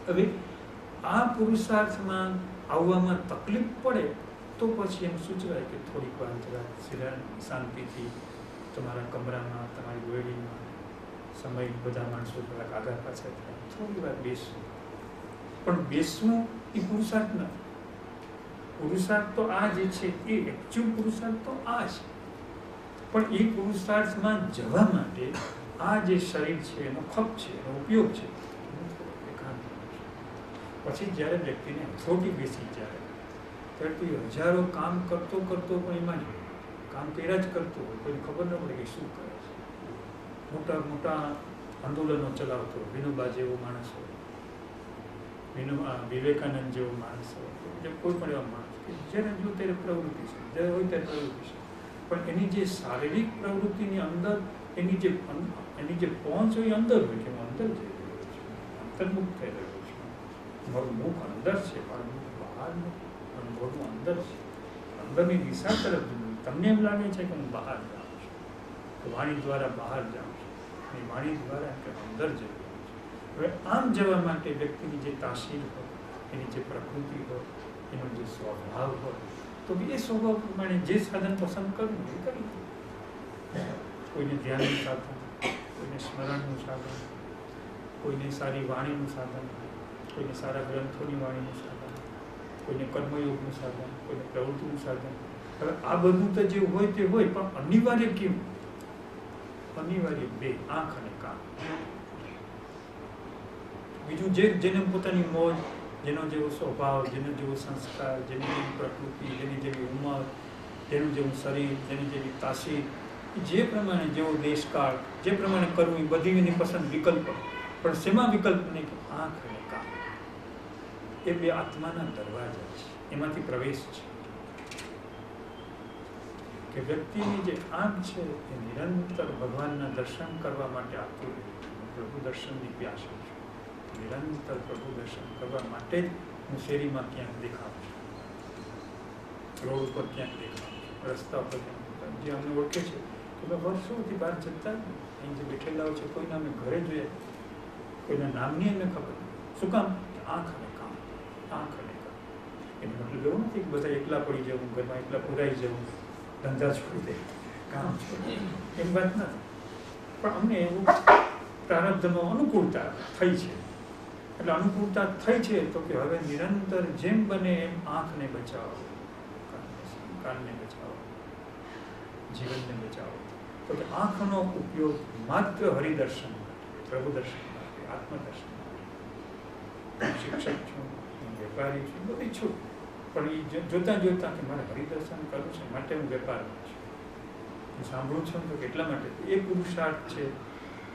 હવે આ પુરુષાર્થમાં આવવામાં તકલીફ પડે તો પછી એમ સૂચવાય કે થોડીક વાર જરા શાંતિથી તમારા કમરામાં, તમારી ગોળીમાં સમય બધા માણસો થોડાક આગળ પાછળ થાય, થોડી વાર બેસવું. પણ બેસવું એ પુરુષાર્થ નથી. પુરુષાર્થ તો આ જે છે એ એકચ્યુઅલ પુરુષાર્થ તો આ છે. પણ એ પુરુષાર્થમાં જવા માટે આ જે શરીર છે એનો ખપ છે, એનો ઉપયોગ છે. પછી જ્યારે વ્યક્તિને હથોટી બેસી જાય ત્યારે તો હજારો કામ કરતો પણ એમાં જ કામ કર્યા જ કરતો હોય, કોઈને ખબર ન પડે કે શું કરે છે. મોટા મોટા આંદોલનો ચલાવતો વિનોબા જેવો માણસ હોય, વિવેકાનંદ જેવો માણસ હોય, કોઈ પણ એવા માણસ કે જેને જો ત્યારે પ્રવૃત્તિ છે, જ્યારે હોય ત્યારે પ્રવૃત્તિ છે, પણ એની જે શારીરિક પ્રવૃત્તિની અંદર એની જે પહોંચ હોય અંદર હોય કે હું અંદર જઈ રહ્યો છું, અંતર્મુખ થઈ રહ્યો છું, મારું મુખ અંદર છે, મારું મુખ બહાર નથી, મારું મોઢું અંદર છે, અંદરની દિશા તરફ તમને એમ લાગે છે કે હું બહાર જાઉં છું, વાણી દ્વારા બહાર જાઉં છું, અને વાણી દ્વારા કે અંદર જઈ રહ્યું છું. હવે આમ જવા માટે વ્યક્તિની જે તાસીર હોય, એની જે પ્રકૃતિ હોય, એનો જે સ્વભાવ હોય, તો એ સ્વભાવ પ્રમાણે જે સાધન પસંદ કરવું એ કરી દે. કોઈને ધ્યાનનું સાધન, કોઈને સ્મરણનું સાધન, કોઈને સારી વાણીનું સાધન, કોઈને સારા ગ્રંથોની વાણીનું સાધન, કોઈને કર્મયોગનું સાધન, કોઈને પ્રવૃત્તિનું સાધન. હવે આ બધું તો જે હોય તે હોય, પણ અનિવાર્ય કેવું? અનિવાર્ય બે, આંખ અને કાન. બીજું જેને પોતાની મોજ, જેનો જેવો સ્વભાવ, જેનો જેવો સંસ્કાર, જેની જેવી પ્રકૃતિ, જેની જેવી ઉંમર, જેનું જેવું શરીર, જેની જેવી તાસીર, જે પ્રમાણે જેવો દેશકાળ, જે પ્રમાણે કરવું એ બધી એની પસંદ વિકલ્પ. પણ શેમાં વિકલ્પ નહીં કે આંખ અને કાન એ બે આત્માના દરવાજા છે, એમાંથી પ્રવેશ છે. કે વ્યક્તિની જે આંખ છે એ નિરંતર ભગવાનના દર્શન કરવા માટે આતુર, પ્રભુ દર્શનની પ્યાસ છે. નિરંતર પ્રભુ દર્શન કરવા માટે જ હું શેરીમાં ક્યાંક દેખાઉં છું, રોડ ઉપર ક્યાંક દેખાઉં છું, રસ્તા ઉપર ક્યાંક, જે અમને ઓળખે છે કે વર્ષોથી બહાર જતા અહીં જે બેઠેલા હોય છે, કોઈના અમે ઘરે જોઈએ, કોઈના નામની અમને ખબર નથી. શું કામ? આંખ અને કામ, આંખ અને કામ. એનો મતલબ એવું નથી કે બધા એકલા પડી જવું, ઘરમાં એકલા પુરાઈ જવું, ધંધા છોડી દે, કામ છોડી દે, એમ વાત નથી. પણ અમને એવું પ્રારબ્ધમાં અનુકૂળતા થઈ છે. એટલે અનુકૂળતા થઈ છે તો કે હવે નિરંતર જેમ બને એમ આંખને બચાવો, કાનને બચાવો, જીવનને બચાવો. તો કે આંખનો ઉપયોગ માત્ર હરિદર્શન માટે, પ્રભુ દર્શન માટે, આત્મદર્શન માટે. શિક્ષક છું, હું વેપારી છું, બધી છું, પણ એ જોતા જોતા કે મારે હરિદર્શન કરવું છે માટે હું વેપારમાં છું, હું સાંભળું છું તો કેટલા માટે. એ પુરુષાર્થ છે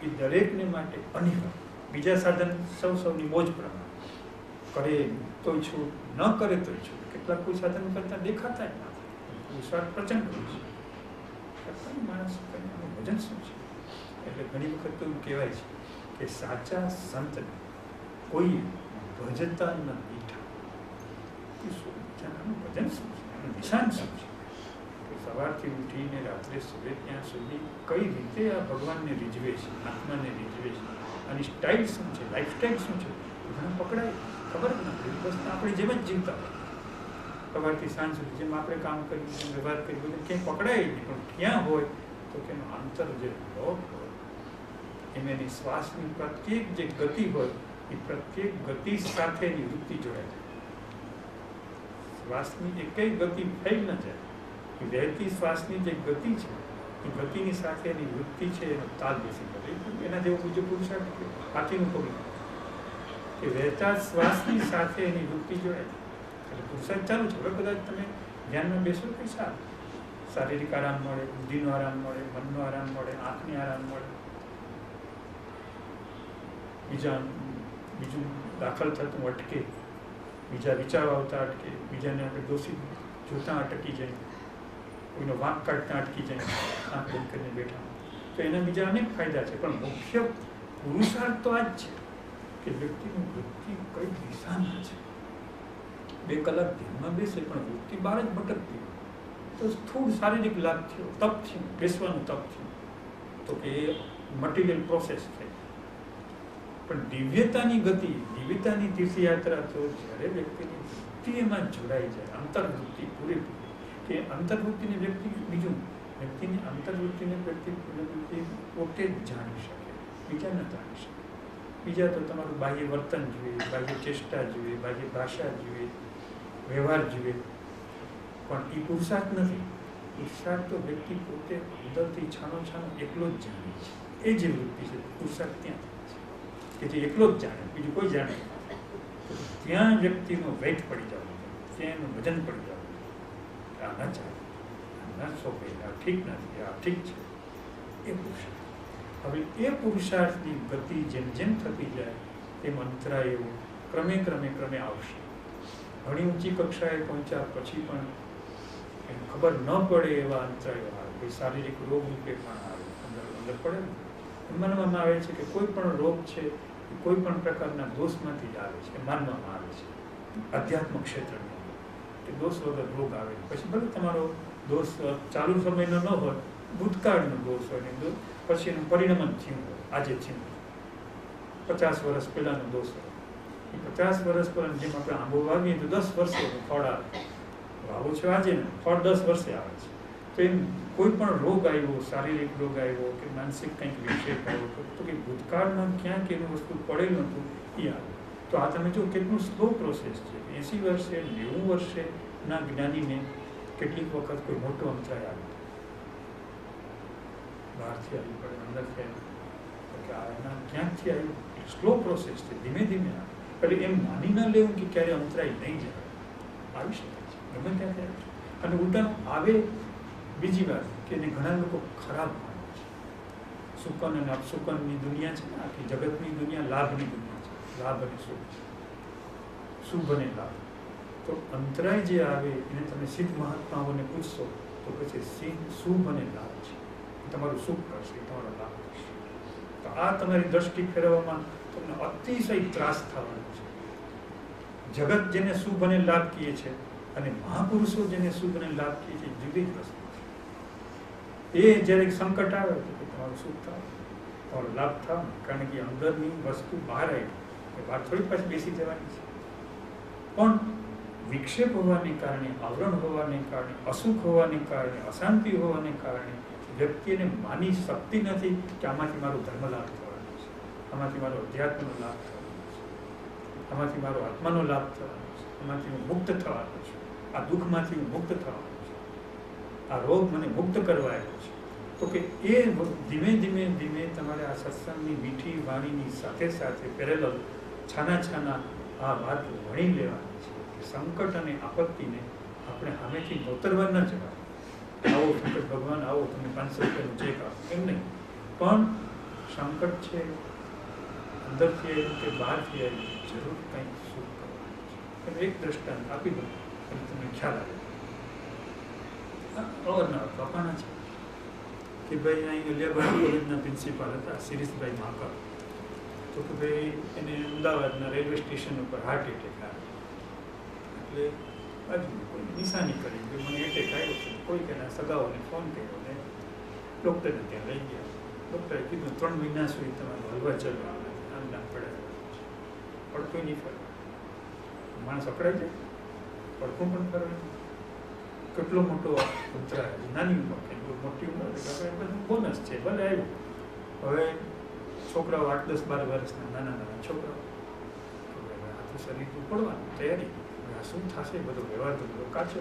એ દરેકને માટે અનિવાર્ય. બીજા સાધન સૌની મોજ પ્રમાણે કરે તોય છૂટ, ન કરે તોય છૂટ. કેટલાક કોઈ સાધન કરતા દેખાતા જ નથી, પુરુષાર્થ પ્રચંડ હોય છે. માણસ ભજન શું છે? એટલે ઘણી વખત તો એવું કહેવાય છે કે સાચા સંતને કોઈ ભજતા ન દીઠા. ભજન શું છે? એનું નિશાન શું છે? સવારથી ઉઠીને રાત્રે સૂર્ય ત્યાં સુધી કઈ રીતે આ ભગવાનને રીઝવે છે, આત્માને રીઝવે છે, આની સ્ટાઇલ શું છે, લાઈફસ્ટાઈલ શું છે, ઘણા પકડાય ખબર જ નથી. બસ આપણે જેમ જ જીવતા હોય, સવારથી સાંજ સુધી જેમ આપણે કામ કરીએ, વ્યવહાર કરીએ, બધું ક્યાંય પકડાય નહીં. પણ ક્યાં હોય તો કે એનું અંતર જે લોક હોય, એમ એની શ્વાસની પ્રત્યેક જે ગતિ હોય એ પ્રત્યેક ગતિ સાથેની વૃત્તિ જોડાય છે. શ્વાસની એકેય ગતિ ફેલ ન જાય. વહેતી શ્વાસની જે ગતિ છે એ ગતિની સાથે એની વૃત્તિ છે, એનો તાલ બેસી કરે. એના જેવો બીજો પુરુષાર્થ હાથીનું પગલું કે વહેતા શ્વાસની સાથે એની વૃત્તિ જોડાય એટલે પુરુષાર્થ ચાલુ છે. હવે કદાચ તમે ધ્યાનમાં બેસો કે સારું, શારીરિક આરામ મળે, બુદ્ધિનો આરામ મળે, મનનો આરામ મળે, આંખની આરામ મળે, બીજું દાખલ થતું અટકે, બીજા વિચારો આવતા અટકે, બીજાને આપણે દોષિત જોતા અટકી જાય, કોઈનો વાંક કાઢતા અટકી જાય, આંખ બંધ કરીને બેઠા. તો એના બીજા અનેક ફાયદા છે, પણ મુખ્ય પુરુષાર્થ તો આ જ છે કે વ્યક્તિની વૃત્તિ કઈ દિશામાં છે. 2 કલાક ધ્યાનમાં બેસે પણ વૃત્તિ બહાર જ ભટકતી, તો થોડું શારીરિક લાભ થયો, તપ થયું, બેસવાનું તપ થયું, તો કે એ મટીરિયલ પ્રોસેસ થઈ. પણ દિવ્યતાની ગતિ, દિવ્યતાની તીર્થયાત્રા તો જ્યારે વ્યક્તિની વૃત્તિ એમાં જોડાઈ જાય, અંતર્વૃત્તિ પૂરેપૂરી, કે અંતર્વૃત્તિને વ્યક્તિ બીજું વ્યક્તિની અંતર્વૃત્તિને વ્યક્તિ પોતે જ જાણી શકે, બીજા ન જાણી શકે. બીજા તો તમારું બાહ્ય વર્તન જોઈએ, બાહ્ય ચેષ્ટા જોઈએ, બાહ્ય ભાષા જોઈએ, વ્યવહાર જોઈએ, પણ એ પુરુષાર્થ નથી. પુરુષાર્થ તો વ્યક્તિ પોતે અંદરથી છાનો એકલો જ જાણે છે. એ જે વૃત્તિ છે પુરુષાર્થ ત્યાં કે જે એકલો જ જાણે, બીજું કોઈ જાણે. ત્યાં વ્યક્તિનો વેટ પડી જવું, ત્યાં એનું વજન પડી જવું, આ ન ચાલે, આ ન સોંપે, આ ઠીક નથી, આ ઠીક છે, એ પુરુષાર્થ. હવે એ પુરુષાર્થની ગતિ જેમ જેમ થતી જાય તેમ અંતરાયો ક્રમે આવશે. ઘણી ઊંચી કક્ષાએ પહોંચ્યા પછી પણ એમ ખબર ન પડે એવા અંતરાયો આવે, કોઈ શારીરિક રોગ રૂપે પણ આવે, અંદર પડે. માનવામાં આવે છે કે કોઈ પણ રોગ છે કોઈ પણ પ્રકારના દોષમાંથી જ આવે છે, માનવામાં આવે છે અધ્યાત્મ ક્ષેત્રની અંદર કે દોષ વગર રોગ આવે. પછી ભલે તમારો દોષ ચાલુ સમયનો ન હોય, ભૂતકાળનો દોષ હોય, પછી એનું પરિણમન થયું હોય, આજે થયું 50 વર્ષ પહેલાનો દોષ હોય, એ 50 વર્ષ પર જેમ આપણે આંબો વાવીએ તો 10 વર્ષે ફળ આવે, વાવો છે આજે ને ફળ 10 વર્ષે આવે છે. તો એમ કોઈ પણ રોગ આવ્યો, શારીરિક રોગ આવ્યો કે માનસિક કંઈક વિક્ષેપ આવ્યો, તો કે ભૂતકાળમાં ક્યાંક એનું વસ્તુ પડેલું હતું એ આવે. તો આ તમે જો કેટલું સ્લો પ્રોસેસ છે. 80 વર્ષે 90 વર્ષેના જ્ઞાનીને કેટલીક વખત કોઈ મોટો અંતરાય આવે, બહારથી આવી પડે, અંદરથી આવી, કે આ એના ક્યાંકથી આવ્યું, સ્લો પ્રોસેસ છે, ધીમે ધીમે આવે. એટલે એમ માની ન લેવું કે ક્યારે અંતરાય નહીં જાય, આવી શકે છે ગમે ત્યાં. અને ઉલટાનું આવે. બીજી વાત કે એને ઘણા લોકો ખરાબ માને છે. સુકન અને અપસુકનની દુનિયા છે ને, આખી જગતની દુનિયા લાભની દુનિયા છે, લાભ અને સુખ, શુભ અને લાભ. તો અંતરાય જે આવે એને તમે સિદ્ધ મહાત્માઓને પૂછશો તો પછી શુભ અને લાભ છે, તમારું સુખ કરશે, તમારો લાભ કરશે. તો આ તમારી દ્રષ્ટિ ફેરવવામાં તમને અતિશય ત્રાસ થવાનો છે. જગત જેને શુભ અને લાભ કહે છે અને મહાપુરુષો જેને શુભ અને લાભ કહે છે, જુદી જ વસ્તુ. એ જ્યારે સંકટ આવે તો તમારું સુખ થાય, તમારો લાભ થાય, કારણ કે અંદરની વસ્તુ બહાર આવી, એ બહાર થોડી પાછી બેસી જવાની છે. પણ વિક્ષેપ હોવાને કારણે, આવરણ હોવાને કારણે, અસુખ હોવાને કારણે, અશાંતિ હોવાને કારણે વ્યક્તિને માની શકતી નથી કે આમાંથી મારો ધર્મ લાભ થવાનો છે, આમાંથી મારો અધ્યાત્મનો લાભ થવાનો છે, આમાંથી મારો આત્માનો લાભ થવાનો છે, આમાંથી હું મુક્ત થવાનો છું, આ દુઃખમાંથી હું મુક્ત થવાનો છું, આ રોગ મને મુક્ત કરવા આવ્યો છે. તો કે એ ધીમે ધીમે તમારે આ સત્સંગની મીઠી વાણીની સાથે સાથે પેરેલલ છાના આ વાત વણી લેવાની છે કે સંકટ અને આપત્તિને આપણે સામેથી નોતરવા ન જવાય. આવો સંકટ ભગવાન, આવો તમે 500 રૂપિયાનું ચેક આપો, એમ નહીં. પણ સંકટ છે અંદરથી આવ્યું કે બહારથી આવ્યું, જરૂર કંઈક સુખ કરવાનું છે. એક દ્રષ્ટાંત આપી દો એટલે તમને ખ્યાલ આવે. અવારનવાર બાપાના છે કે ભાઈ અહીં અલિયાબાદ કોલેજના પ્રિન્સિપાલ હતા શિરીષભાઈ માકર. તો કે ભાઈ એને અમદાવાદના રેલવે સ્ટેશન ઉપર હાર્ટ એટેક આવ્યો. એટલે બાજુ કોઈ નિશાની કરી કે મને એટેક આવ્યો છે. કોઈ તેના સગાઓને ફોન કર્યો ને ડૉક્ટરને ત્યાં લઈ ગયા. ડૉક્ટરે કીધું 3 મહિના સુધી તમારે હલવા ચલવા આમના પડ્યા, પડતું નહીં ફરે. માણસ અકળાઈ જાય, પડતું પણ ફરે. કેટલો મોટો અંતરાય, નાની ઉંમર કે મોટી ઉંમર બધું બોનસ છે, ભલે આવ્યું. હવે છોકરાઓ 8, 10, 12 વર્ષના નાના છોકરાઓ, આ તો શરીર તો પડવાનું તૈયારી. આ શું થશે, બધો વ્યવહાર તો બધો કાચો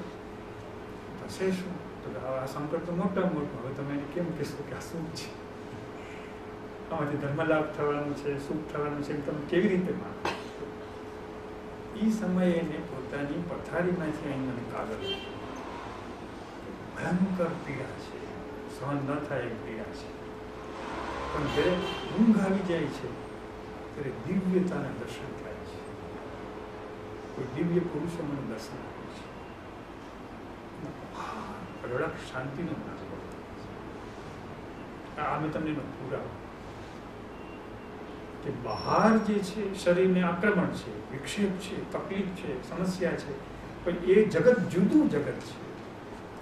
થશે. શું તો આ સંકટ તો મોટામાં મોટું. હવે તમે એને કેમ કહેશો કે આ શું છે, આમાંથી ધર્મ લાભ થવાનું છે, સુખ થવાનું છે, તમે કેવી રીતે માનો? એ સમયે એને પોતાની પથારીમાંથી અહીં મને કાગળ, ભયંકર પીડા છે, સહન ન થાય એવી પીડા છે. પણ જ્યારે ઊંઘ આવી જાય છે ત્યારે દિવ્યતાના દર્શન થાય છે. કોઈ દિવ્ય પુરુષો મને દર્શન આપે છે, અઢળક શાંતિનો નાશ પડતો. આ મેં તમને એનો પુરાવો કે બહાર જે છે શરીરને આક્રમણ છે, વિક્ષેપ છે, તકલીફ છે, સમસ્યા છે, પણ એ જગત જુદું જગત છે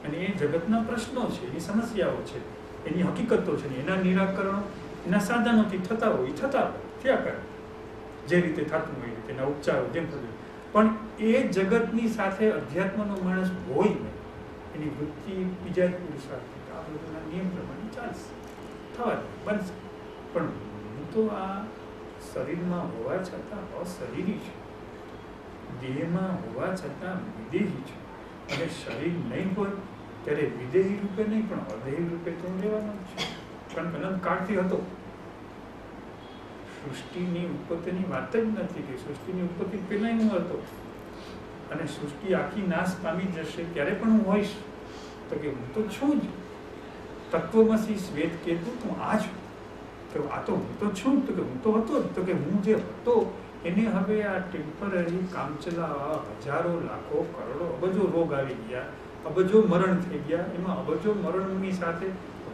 અને એ જગતના પ્રશ્નો છે, એની સમસ્યાઓ છે, એની હકીકતો છે, એના નિરાકરણો એના સાધનોથી થતા હોય થયા કરે, જે રીતે થતું હોય રીતે એના ઉપચારો જેમ થતું. પણ એ જગતની સાથે અધ્યાત્મનો માણસ હોય નહીં, એની વૃત્તિ બીજા પુરુષાર્થ આ બધાના નિયમ પ્રમાણે ચાલશે, થવા બનશે. પણ હું તો આ શરીરમાં હોવા છતાં અશરીરી છું, દેહમાં હોવા છતાં વિદેહી છું, અને શરીર નહીં હોય ત્યારે વિદેહી રૂપે નહીં પણ અદેહી રૂપે તો હું રહેવાનો જ છું. કારણ કે અનંત કાળથી હતો. સૃષ્ટિની ઉત્પત્તિની વાત જ નથી કે સૃષ્ટિની ઉત્પત્તિ પહેલા હું હતો, અને સૃષ્ટિ આખી નાશ પામી જશે ત્યારે પણ હું હોઈશ. તો કે હું તો છું જ, તત્વમસી શ્વેત કેતુ હું આ છું. તો આ તો હું તો છું, તો કે હું તો હતો જ. તો કે હું જે હતો એને હવે આ ટેમ્પરરી કામચલા હજારો લાખો કરોડો અબજો રોગ આવી ગયા, અબજો મરણ થઈ ગયા, એમાં અબજો મરણની સાથે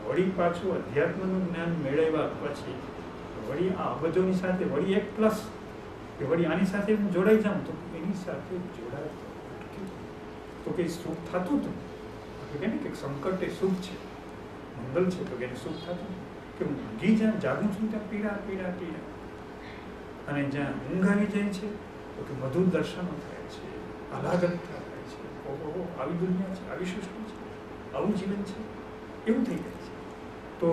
વળી પાછું અધ્યાત્મનું જ્ઞાન મેળવ્યા પછી વળી આ અબજોની સાથે વળી એક પ્લસ કે વળી આની સાથે હું જોડાઈ જાઉં તો એની સાથે જોડાય તો કંઈ સુખ થતું હતું. કે ને કે સંકટ એ સુખ છે, મંગલ છે, તો કે એને સુખ થતું કે હું ઊંઘી જ્યાં જાગું છું ત્યાં પીડા પીડા પીડા, અને જ્યાં ઊંઘ આવી જાય છે તો કે મધુર દર્શનો થાય છે, આહલાદકતા થાય છે. ઓહો, આવી દુનિયા છે, આવી સૃષ્ટિ છે, આવું જીવન છે, એવું થઈ જાય છે. તો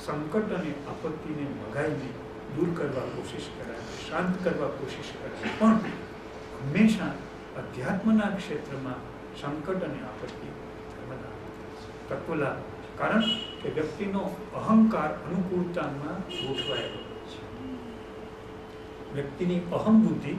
સંકટ અને આપત્તિને મગાઈને દૂર કરવા કોશિશ કરાય, શાંત કરવા કોશિશ કરાય, પણ હંમેશા અધ્યાત્મના ક્ષેત્રમાં સંકટ અને આપત્તિ તત્વલા. કારણ કે વ્યક્તિનો અહંકાર અનુકૂળતામાં ગોઠવાયેલો છે. વ્યક્તિની અહમ બુદ્ધિ,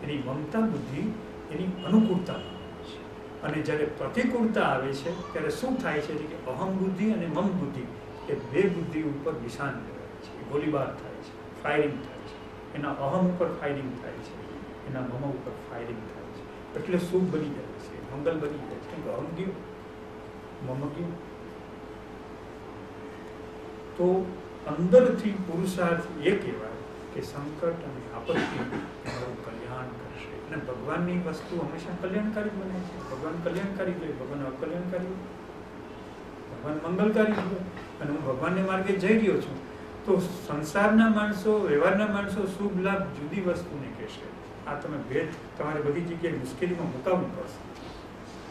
એની મમતા બુદ્ધિ એની અનુકૂળતામાં છે, અને જ્યારે પ્રતિકૂળતા આવે છે ત્યારે શું થાય છે કે અહમ બુદ્ધિ અને મમ બુદ્ધિ એ બે બુદ્ધિ ઉપર નિશાન કરાય છે, ગોળીબાર થાય છે, ફાયરિંગ થાય છે. એના અહમ ઉપર ફાયરિંગ થાય છે, એના મમ ઉપર ફાયરિંગ થાય છે. એટલે શુભ બની જાય છે, મંગલ બની જાય છે. કેમ કે અહમ ગયું, મમ ગયું. તો અંદરથી પુરુષાર્થ એ કહેવાય કે સંકટ અને આપત્તિ તમારું કલ્યાણ કરશે. અને ભગવાનની વસ્તુ હંમેશા કલ્યાણકારી બને છે. ભગવાન કલ્યાણકારી જોઈએ, ભગવાન અકલ્યાણકારી, ભગવાન મંગલકારી જોઈએ. અને હું ભગવાનને માર્ગે જઈ રહ્યો છું તો સંસારના માણસો, વ્યવહારના માણસો શુભ લાભ જુદી વસ્તુને કહેશે. આ તમે ભેદ તમારે બધી જગ્યાએ મુશ્કેલીમાં મુકાવવું પડશે.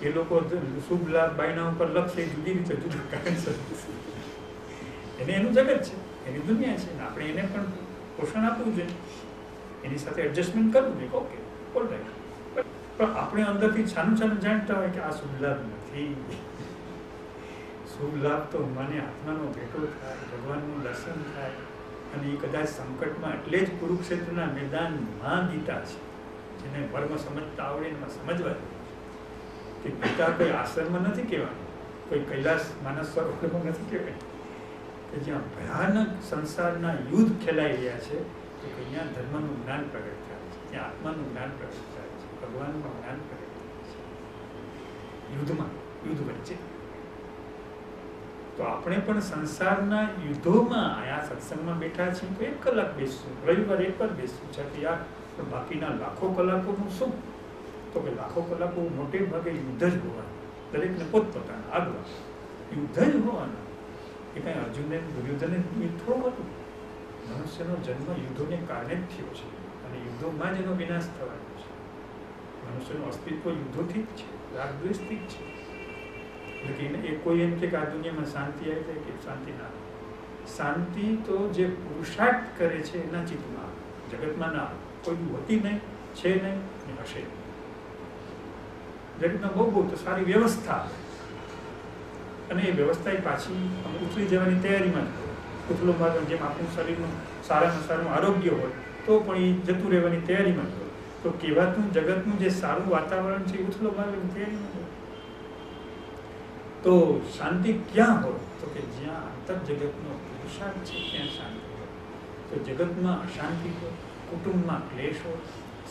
એ લોકો શુભ લાભ બાયના ઉપર લખશે જુદી રીતે જુદી કારણસર. એને એનું જગત છે, એની દુનિયા છે, આપણે એને પણ પોષણ આપવું જોઈએ, એની સાથે એડજસ્ટમેન્ટ કરવું જોઈએ. Okay, alright. પણ આપણે અંદરથી છાનું છાનું જાણતા હોય કે આ શુભ લાભ નથી. શુભ લાભ તો મને આત્માનો ભેટો થાય, ભગવાનનું દર્શન થાય, અને એ કદાચ સંકટમાં એટલે જ કુરુક્ષેત્રના મેદાનમાં ગીતા છે, જેને વર્મ સમજતા આવડે એમાં સમજવા કે ગીતા કોઈ આશ્રમમાં નથી કહેવાનું, કોઈ કૈલાસ માનસ સરોવરમાં નથી કહેવાય, કે જ્યાં ભયાનક સંસારના યુદ્ધ ખેલાઈ રહ્યા છે, તો અહીંયા ધર્મનું જ્ઞાન પ્રગટ થાય છે, ત્યાં આત્માનું જ્ઞાન પ્રગટ થાય છે, ભગવાનનું જ્ઞાન પ્રગટ થાય છે. યુદ્ધમાં, યુદ્ધ વચ્ચે. તો આપણે પણ સંસારના યુદ્ધોમાં આયા સત્સંગમાં બેઠા છીએ તો 1 કલાક બેસશું, રવિવાર એક વાર બેસશું, છતાં યાર પણ બાકીના લાખો કલાકોનું શું? તો કે લાખો કલાકો મોટે ભાગે યુદ્ધ જ હોવાનું, દરેકને પોતપોતાના આગળ યુદ્ધ જ હોવાના. એ કાંઈ અર્જુનને દુર્યોધને યુદ્ધ થોડું હતું. મનુષ્યનો જન્મ યુદ્ધોને કારણે જ થયો છે, અને યુદ્ધોમાં જ એનો વિનાશ થવાનો છે. મનુષ્યનું અસ્તિત્વ યુદ્ધોથી જ છે, રાગદ્વેષથી જ છે. એટલે એ કોઈ એમ કે આ દુનિયામાં શાંતિ આવી જાય કે શાંતિ ના આવે. શાંતિ તો જે પુરુષાર્થ કરે છે એના ચિત્તમાં, જગતમાં ના આવે. કોઈ હોતી નહીં, છે નહીં ને હશે. જગતમાં બહુ તો સારી વ્યવસ્થા આવે, અને એ વ્યવસ્થા પાછી ઉછળી જવાની તૈયારીમાં જ હોય. ઉથલો માર્ગ જેમ આપણું શરીરનું સારામાં સારું આરોગ્ય હોય તો પણ એ જતું રહેવાની તૈયારીમાં જ હોય. તો કહેવાતું જગતનું જે સારું વાતાવરણ છે એ ઉથલો માર્ગની તૈયારીમાં હોય. તો શાંતિ ક્યાં હોય? તો કે જ્યાં અંતર જગતનો પુરુષાર્થ છે ત્યાં શાંતિ હોય. તો જગતમાં અશાંતિ હોય, કુટુંબમાં ક્લેશ હોય,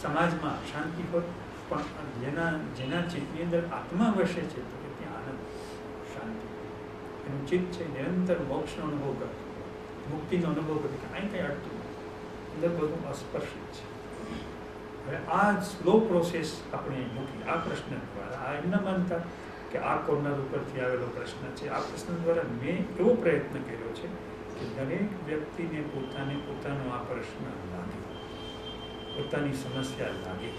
સમાજમાં અશાંતિ હોય, પણ જેના ચિત્તની અંદર આત્મા વસે છે તો કે ત્યાં આનંદ, શાંતિ, એનું ચિત્ત છે નિરંતર મોક્ષનો અનુભવ કરતું, મુક્તિનો અનુભવ કરતું, કાંઈ કંઈ અડતું અંદર બધું અસ્પર્શિત છે. હવે આ સ્લો પ્રોસેસ આપણે મૂકી આ પ્રશ્ન દ્વારા. આ એમ ન માનતા કે આ કોર્નર ઉપરથી આવેલો પ્રશ્ન છે. આ પ્રશ્ન દ્વારા મેં એવો પ્રયત્ન કર્યો છે કે દરેક વ્યક્તિને પોતાનો આ પ્રશ્ન લાગે, પોતાની સમસ્યા લાગે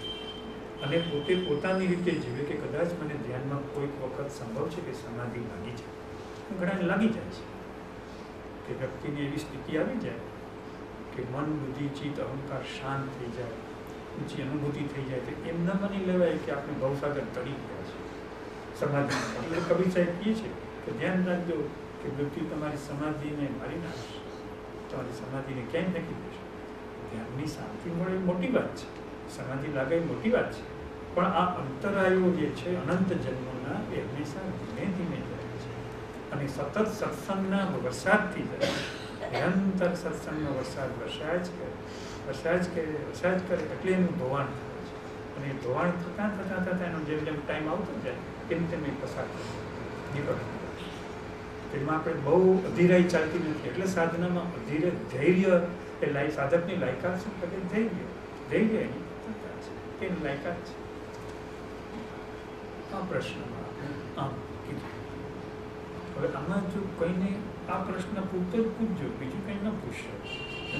અને પોતે પોતાની રીતે જીવે કે કદાચ મને ધ્યાનમાં કોઈક વખત સંભવ છે કે સમાધિ લાગી જાય. ઘણાને લાગી જાય છે કે વ્યક્તિને એવી સ્થિતિ આવી જાય કે મન, બુદ્ધિ, ચિત્ત, અહંકાર શાંત થઈ જાય, ઊંચી અનુભૂતિ થઈ જાય. તો એમ ન માની લેવાય કે આપણે ભવસાગર તળી ગયા છે સમાધિ. એટલે કબીર સાહેબ કહે છે કે ધ્યાન રાખજો કે મૃત્યુ તમારી સમાધિને મારી નાખશે, તમારી સમાધિને ક્યાંય નાખી દેશે. ધ્યાનની શાંતિ મળે એ મોટી વાત છે, સમાધિ લાગે એ મોટી વાત છે, પણ આ અંતરાયો જે છે અનંત જન્મોના એ હંમેશા ધીમે ધીમે જાય છે અને સતત સત્સંગના વરસાદથી જાય. નિરંતર સત્સંગનો વરસાદ વરસાદ કરે એટલે એનું ધોવાણ થાય છે અને ધોવાણ થતાં એનો જેમ જેમ ટાઈમ આવતો જાય તેમ તેમ એ પસાર નીકળતું. તેમાં આપણે બહુ અધીરાઈ ચાલતી નથી. એટલે સાધનામાં ધૈર્ય એ સાધકની લાયકાત શું કરે? ધૈર્ય એની તેની લાયકાત છે. આ પ્રશ્નમાં આમ કીધું. હવે આમાં જો કોઈને આ પ્રશ્ન પૂરતો જ પૂછજો, બીજું કંઈ ન પૂછશો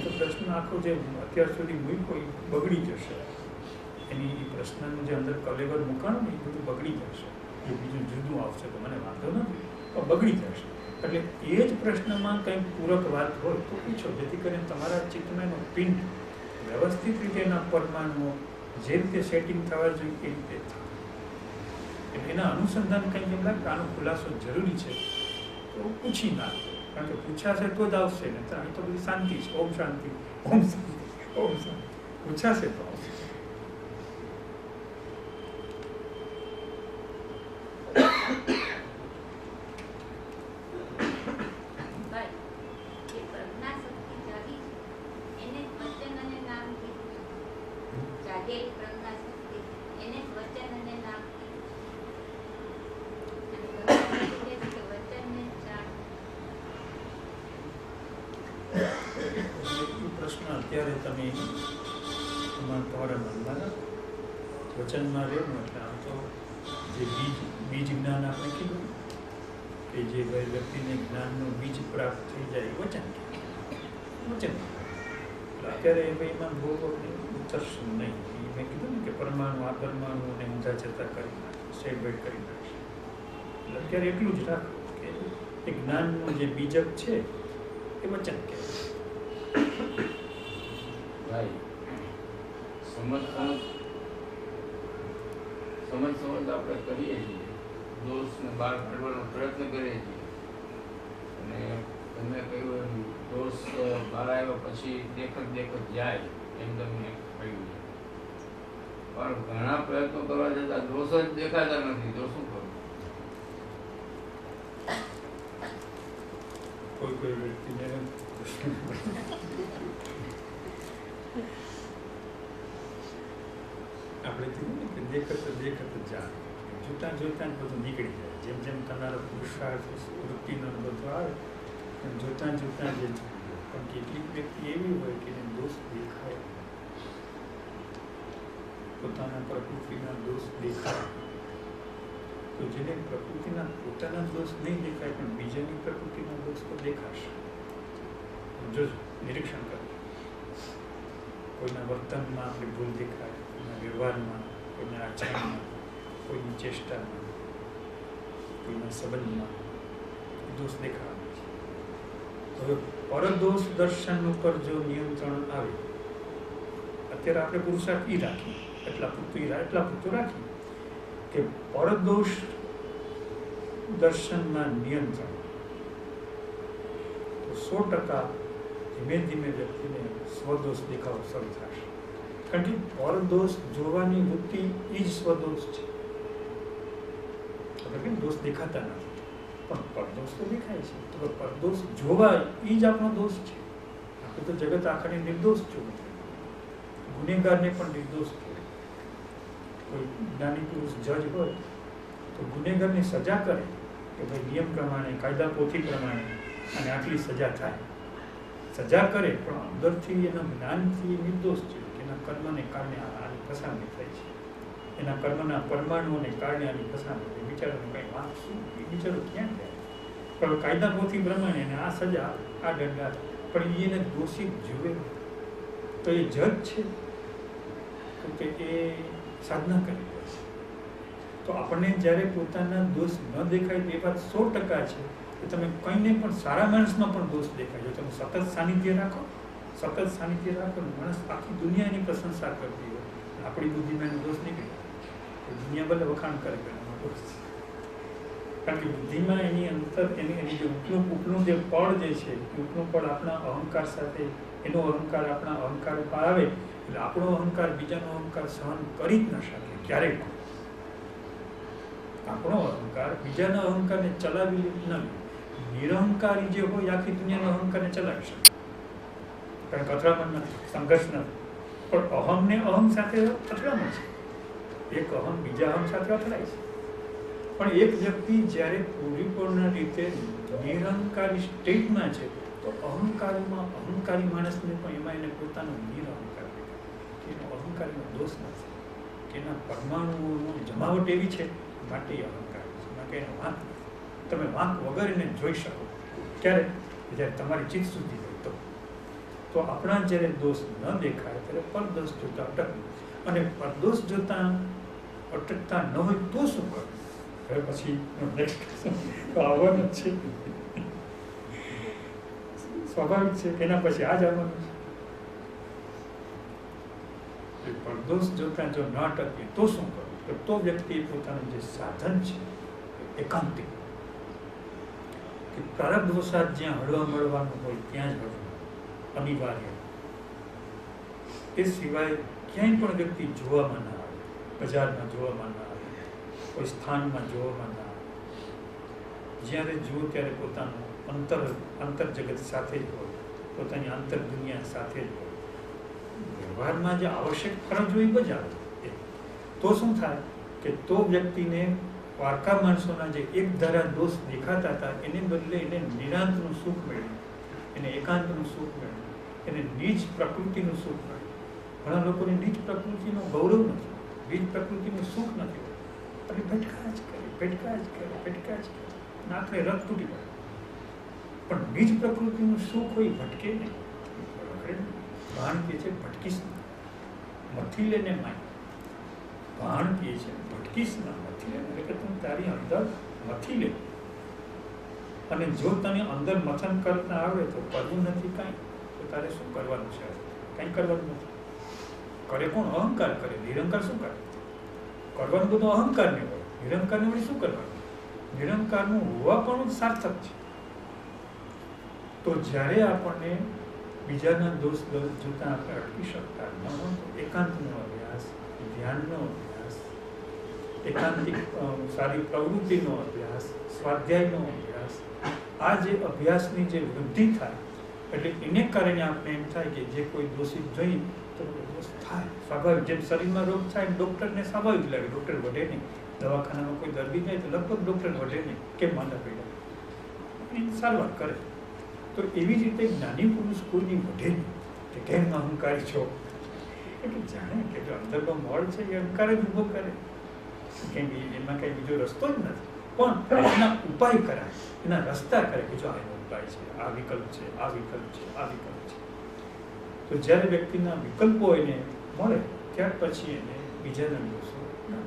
તો પ્રશ્ન આખો જે અત્યાર સુધી મૂક્યો એ બગડી જશે. એની પ્રશ્નનું જે અંદર કલેવર મૂકાણું ને એ બધું બગડી જશે. એ બીજું જુદું આવશે તો મને વાંધો નથી, પણ બગડી જશે. એટલે એ જ પ્રશ્નમાં કંઈક પૂરક વાત હોય તો પૂછો, જેથી કરીને તમારા ચિત્તમાં એનો પિંડ વ્યવસ્થિત રીતે એના પરમાણુઓ જે રીતે સેટિંગ થવા જોઈએ એ રીતે થાય. એટલે એના અનુસંધાન કંઈક એમ લાગે આનો ખુલાસો જરૂરી છે તો પૂછી નાખો, કારણ કે પૂછાશે તો જ આવશે ને. અહીં તો બધી શાંતિ છે, ઓમ શાંતિ, ઓમ શાંતિ, ઓમ શાંતિ. પૂછાશે તો આવશે. અત્યારે તમે તમારા મનમાં વચનમાં રહેવું એટલે આમ તો જે બીજ જ્ઞાન આપણે કીધું કે જે વ્યક્તિને જ્ઞાનનું બીજ પ્રાપ્ત થઈ જાય વચન એટલે અત્યારે એમાં બહુ ઉતરશે નહીં. મેં કીધું ને કે પરમાણુ આ પરમાણુને ઊંધા જતા કરી નાખે, સ્ટેપ બાય કરી નાખશે. એટલે અત્યારે એટલું જ રાખો કે એ જ્ઞાનનું જે બીજક છે એ વચન કહેવાય. સમજ આપણે કરીએ છીએ, દોષને બહાર કાઢવાનો પ્રયત્ન કરીએ છીએ અને તમે કહ્યું એમ દોષ બહાર આવ્યા પછી દેખત જાય એમ તમને કહ્યું છે, પણ ઘણા પ્રયત્નો કરવા છતાં દોષ જ દેખાતા નથી. તો શું કરવું? કોઈ વ્યક્તિને આપણે કીધું ને કે દેખત જાણ, જોતા જોતા બધું નીકળી જાય. જેમ જેમ તમારો પુરુષાર્થ વૃત્તિનો બધું આવે એમ જોતા જોતા જે પણ કેટલીક વ્યક્તિ એવી હોય કે એને દોષ દેખાય, પોતાના પ્રકૃતિના દોષ દેખાય. તો જેને પ્રકૃતિના પોતાના દોષ નહીં દેખાય પણ બીજાની પ્રકૃતિના દોષ તો દેખાશે. જો નિરીક્ષણ કરો, કોઈના વર્તનમાં આપણી ભૂલ દેખાય, કોઈના વ્યવહારમાં, કોઈના આચરણમાં, કોઈની ચેષ્ટામાં, કોઈના સંબંધમાં દોષ દેખાવાનો છે. હવે પરદોષ દર્શન ઉપર જો નિયંત્રણ આવે, અત્યારે આપણે પુરુષાર્થ એ રાખીએ, એટલા પૂરતું રાખીએ કે પરદોષ દર્શનમાં નિયંત્રણ, તો 100% ધીમે ધીમે વ્યક્તિને સ્વદોષ દેખાવો શરૂ થશે. કારણ કે પરદોષ જોવાની વૃત્તિ એ જ સ્વદોષ છે. એટલે દોષ દેખાતા નથી પણ પરદોષ તો દેખાય છે. તો પરદોષ જોવા એ જ આપણો દોષ છે. આપણે તો જગત આખાને નિર્દોષ જોવું, ગુનેગારને પણ નિર્દોષ કરે. કોઈ જ્ઞાની પુરુષ જજ હોય તો ગુનેગારની સજા કરે કે ભાઈ નિયમ પ્રમાણે, કાયદા પોથી પ્રમાણે અને આટલી સજા થાય. સજા કરે પણ અંદરથી એના જ્ઞાનથી નિર્દોષ છે કે એના કર્મને કારણે આની ફસામણી થાય છે, એના કર્મના પરમાણુઓને કારણે આની ફસામણી થાય. બિચારાનું કંઈ વાંક શું, એ બિચારો ક્યાં જાય? પણ કાયદા પોથી પ્રમાણે એને આ સજા, આ દંડ, પણ એને દોષિત જુએ તો એ જજ છે તો કે એ સાધના કરી રહે છે. તો આપણને જ્યારે પોતાના દોષ ન દેખાય તે વાત 100% છે કે તમે કંઈને પણ સારા માણસમાં પણ દોષ દેખાય. જો તમે સતત સાનિધ્ય રાખો માણસ આખી દુનિયા એની પ્રશંસા કરતી હોય, આપણી બુદ્ધિમાં એનો દોષ નીકળે તો દુનિયા ભલે વખાણ કરે કે એનો દોષ છે. કારણ કે બુદ્ધિમાં એની અંતર એની જે ઉપલું જે પળ જે છે, ઉપલું પળ આપણા અહંકાર સાથે, એનો અહંકાર આપણા અહંકાર ઉપર આવે એટલે આપણો અહંકાર બીજાનો અહંકાર સહન કરી જ ન શકે ક્યારેય પણ. આપણો અહંકાર બીજાના અહંકારને ચલાવી ન લે. નિરહંકારી જે હોય આખી દુનિયાના અહંકારને ચલાવી શકે, કારણ કે અથડામણ નથી, સંઘર્ષ નથી. પણ અહમને અહમ સાથે અથડામણ છે, એક અહમ બીજા અહમ સાથે અથડાય છે. પણ એક વ્યક્તિ જ્યારે પૂરીપૂર્ણ રીતે નિરહંકારી સ્ટેટમાં છે તો અહંકારી માણસને પણ એમાં એને પોતાનો નિરહંકાર દેખાય, એનો અહંકારીનો દોષ નથી, એના પરમાણુઓનો જમાવટ એવી છે માટે અહંકાર છે, માટે એનો વાંક તમે વાંક વગર એને જોઈ શકો. ક્યારે? જ્યારે તમારી ચિત્ત શુદ્ધિ હોય તો આપણા જ્યારે દોષ ન દેખાય ત્યારે પરદોષ જોતા અટકવું, અને પરદોષ જોતા અટકતા ન હોય તો શું કરવું? હવે પછી આવવાનું જ છે, સ્વાભાવિક છે. એના પછી આ જ આવવાનું છે. પરદોષ જોતા જો ન અટકે તો શું કરવું? તો વ્યક્તિ પોતાનું જે સાધન છે એકાંતિક, કે પ્રારબ્ધ વસાત જ્યાં હળવા મળવાનું હોય ત્યાં જ હળવું અનિવાર્ય. એ સિવાય ક્યાંય પણ વ્યક્તિ જોવામાં ના આવે, બજારમાં જોવામાં ના આવે, કોઈ સ્થાનમાં જોવામાં ના આવે. જ્યારે જુઓ ત્યારે પોતાનું અંતર જગત સાથે જ હોય, પોતાની આંતર દુનિયા સાથે જ હોય. વ્યવહારમાં જે આવશ્યક ફરજ હોય બજાવે. તો શું થાય કે તો વ્યક્તિને વાર્કા માણસોના જે એક ધારા દોષ દેખાતા હતા એને બદલે એને નિરાંતનું સુખ મળ્યું, એને એકાંતનું સુખ મળ્યું, એને નીચ પ્રકૃતિનું સુખ મળ્યું. ઘણા લોકોને નીચ પ્રકૃતિનો ગૌરવ નથી, નીચ પ્રકૃતિનું સુખ નથી, એટલે ભટકા જ કરે, આખરે રથ તૂટી પડે. પણ નીચ પ્રકૃતિનું સુખ હોય ભટકે નહીં. ભાણ કે છે ભટકીશ ના, મથી લેને માય. ભાણ કે છે ભટકીશ ના, મથી લે, એટલે તું તારી અંદર મથી લે. અને જો તને અંદર મથન કરતા આવડે તો કરવું નથી કાંઈ, તો તારે શું કરવાનું છે? કાંઈ કરવાનું નથી. કરે કોણ? અહંકાર કરે. નિરંકાર શું કરે? કરવાનું બધું અહંકારને હોય, નિરંકારને વળી શું કરવાનું? નિરંકારનું હોવા પણ સાર્થક છે. તો જ્યારે આપણને બીજાના દોષ જોતા આપણે અટકી શકતા ન હોય તો એકાંતનો અભ્યાસ, ધ્યાનનો અભ્યાસ, એકાંતિક સારી પ્રવૃત્તિનો અભ્યાસ, સ્વાધ્યાયનો અભ્યાસ, આ જે અભ્યાસની જે વૃદ્ધિ થાય એટલે એને કારણે આપણે એમ થાય કે જે કોઈ દોષિત જોઈ તો દોષ થાય સ્વાભાવિક. જેમ શરીરમાં રોગ થાય ડૉક્ટરને સ્વાભાવિક લાગે, ડૉક્ટર વધે નહીં. દવાખાનામાં કોઈ દર્દી જાય તો લગભગ ડૉક્ટર વધે નહીં, કેમ માંદા પડ્યા, એની સારવાર કરે. તો એવી જ રીતે જ્ઞાની પુરુષ કોઈની વધે નહીં કે કેમ અહંકારી છો, એટલે જાણે કે જો અંદરનો મળ છે એ અહંકાર જ ઊભો કરે, કેમ એમાં કંઈ બીજો રસ્તો જ નથી. પણ એના ઉપાય કરાય, એના રસ્તા કરે કે જો એનો ઉપાય છે, આ વિકલ્પ છે, આ વિકલ્પ છે, આ વિકલ્પ છે. તો જ્યારે વ્યક્તિના વિકલ્પો એને મળે ત્યાર પછી એને બીજાના દોષો ના.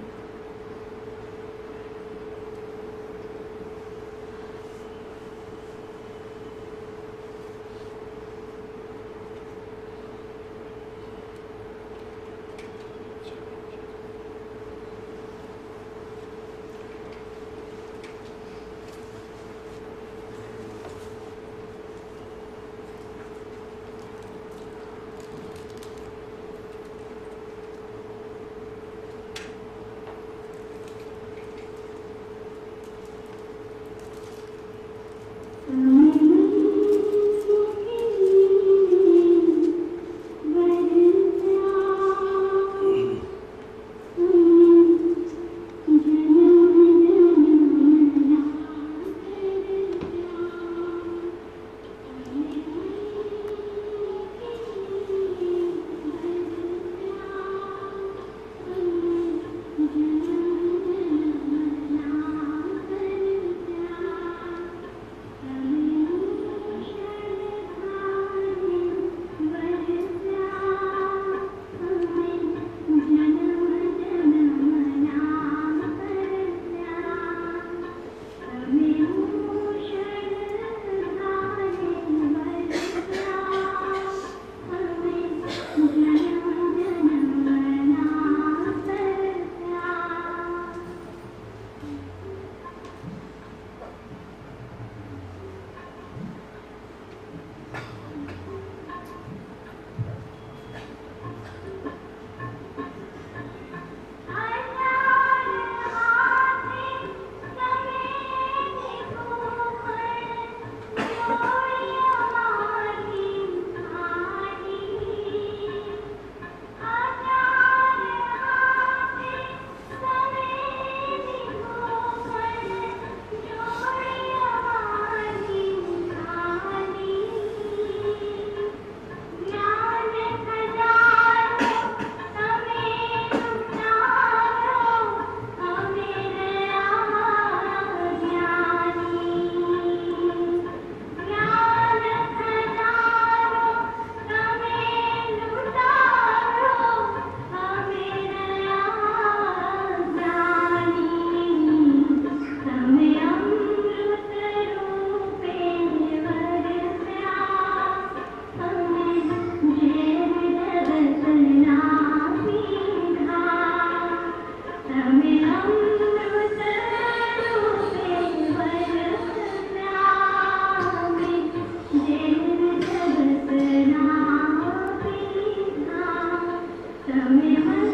તમે